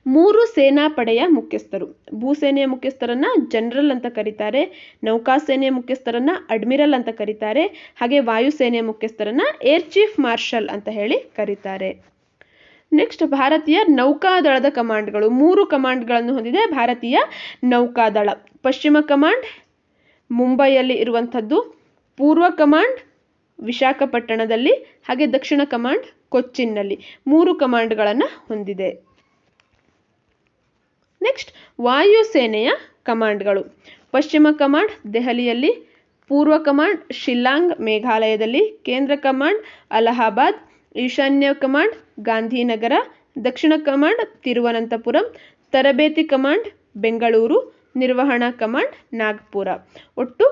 Speaker 1: 3 ಸೇನಾಪಡೆಯ ಮುಖ್ಯಸ್ಥರು. ಭೂಸೇನೆಯ ಮುಖ್ಯಸ್ಥರನ್ನ ಜನರಲ್ ಅಂತ ಕರೀತಾರೆ, ನೌಕಾಸೇನೆಯ ಮುಖ್ಯಸ್ಥರನ್ನ ಅಡ್ಮಿರಲ್ ಅಂತ ಕರೀತಾರೆ, ಹಾಗೆ ವಾಯುಸೇನೆಯ ಮುಖ್ಯಸ್ಥರನ್ನ ಏರ್ ಚೀಫ್ ಮಾರ್ಷಲ್ ಅಂತ ಹೇಳಿ ಕರೀತಾರೆ. ನೆಕ್ಸ್ಟ್ ಭಾರತೀಯ ನೌಕಾದಳದ ಕಮಾಂಡ್ಗಳು 3 ಕಮಾಂಡ್ಗಳನ್ನು ಹೊಂದಿದೆ ಭಾರತೀಯ ನೌಕಾದಳ. ಪಶ್ಚಿಮ ಕಮಾಂಡ್ ಮುಂಬೈಯಲ್ಲಿ ಇರುವಂಥದ್ದು, ಪೂರ್ವ ಕಮಾಂಡ್ ವಿಶಾಖಪಟ್ಟಣದಲ್ಲಿ, ಹಾಗೆ ದಕ್ಷಿಣ ಕಮಾಂಡ್ ಕೊಚ್ಚಿನ್ನಲ್ಲಿ 3 ಕಮಾಂಡ್ಗಳನ್ನು ಹೊಂದಿದೆ. ನೆಕ್ಸ್ಟ್ ವಾಯುಸೇನೆಯ ಕಮಾಂಡ್ಗಳು. ಪಶ್ಚಿಮ ಕಮಾಂಡ್ ದೆಹಲಿಯಲ್ಲಿ, ಪೂರ್ವ ಕಮಾಂಡ್ ಶಿಲ್ಲಾಂಗ್ ಮೇಘಾಲಯದಲ್ಲಿ, ಕೇಂದ್ರ ಕಮಾಂಡ್ ಅಲಹಾಬಾದ್, ಈಶಾನ್ಯ ಕಮಾಂಡ್ ಗಾಂಧಿನಗರ, ದಕ್ಷಿಣ ಕಮಾಂಡ್ ತಿರುವನಂತಪುರಂ, ತರಬೇತಿ ಕಮಾಂಡ್ ಬೆಂಗಳೂರು, ನಿರ್ವಹಣಾ ಕಮಾಂಡ್ ನಾಗ್ಪುರ. ಒಟ್ಟು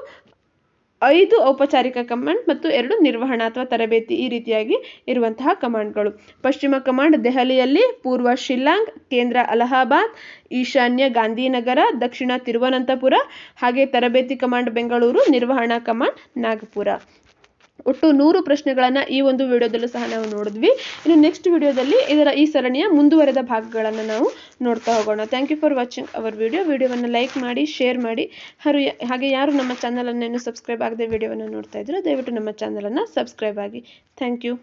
Speaker 1: 5 ಔಪಚಾರಿಕ ಕಮಾಂಡ್ ಮತ್ತು 2 ನಿರ್ವಹಣಾ ಅಥವಾ ತರಬೇತಿ ಈ ರೀತಿಯಾಗಿ ಇರುವಂತಹ ಕಮಾಂಡ್ಗಳು. ಪಶ್ಚಿಮ ಕಮಾಂಡ್ ದೆಹಲಿಯಲ್ಲಿ, ಪೂರ್ವ ಶಿಲ್ಲಾಂಗ್, ಕೇಂದ್ರ ಅಲಹಾಬಾದ್, ಈಶಾನ್ಯ ಗಾಂಧಿನಗರ, ದಕ್ಷಿಣ ತಿರುವನಂತಪುರ, ಹಾಗೆ ತರಬೇತಿ ಕಮಾಂಡ್ ಬೆಂಗಳೂರು, ನಿರ್ವಹಣಾ ಕಮಾಂಡ್ ನಾಗ್ಪುರ. ಒಟ್ಟು 100 ಪ್ರಶ್ನೆಗಳನ್ನು ಈ ಒಂದು ವಿಡಿಯೋದಲ್ಲೂ ಸಹ ನಾವು ನೋಡಿದ್ವಿ. ಇನ್ನು ನೆಕ್ಸ್ಟ್ ವಿಡಿಯೋದಲ್ಲಿ ಈ ಸರಣಿಯ ಮುಂದುವರೆದ ಭಾಗಗಳನ್ನು ನಾವು ನೋಡ್ತಾ ಹೋಗೋಣ. Thank you for watching our ವಿಡಿಯೋವನ್ನು ಲೈಕ್ ಮಾಡಿ, ಶೇರ್ ಮಾಡಿ. ಹಾಗೆ ಯಾರು ನಮ್ಮ ಚಾನಲನ್ನು ಇನ್ನೂ ಸಬ್ಸ್ಕ್ರೈಬ್ ಆಗದೆ ವಿಡಿಯೋವನ್ನು ನೋಡ್ತಾ ಇದ್ದೀರೋ ದಯವಿಟ್ಟು ನಮ್ಮ ಚಾನಲನ್ನು ಸಬ್ಸ್ಕ್ರೈಬ್ ಆಗಿ. Thank you.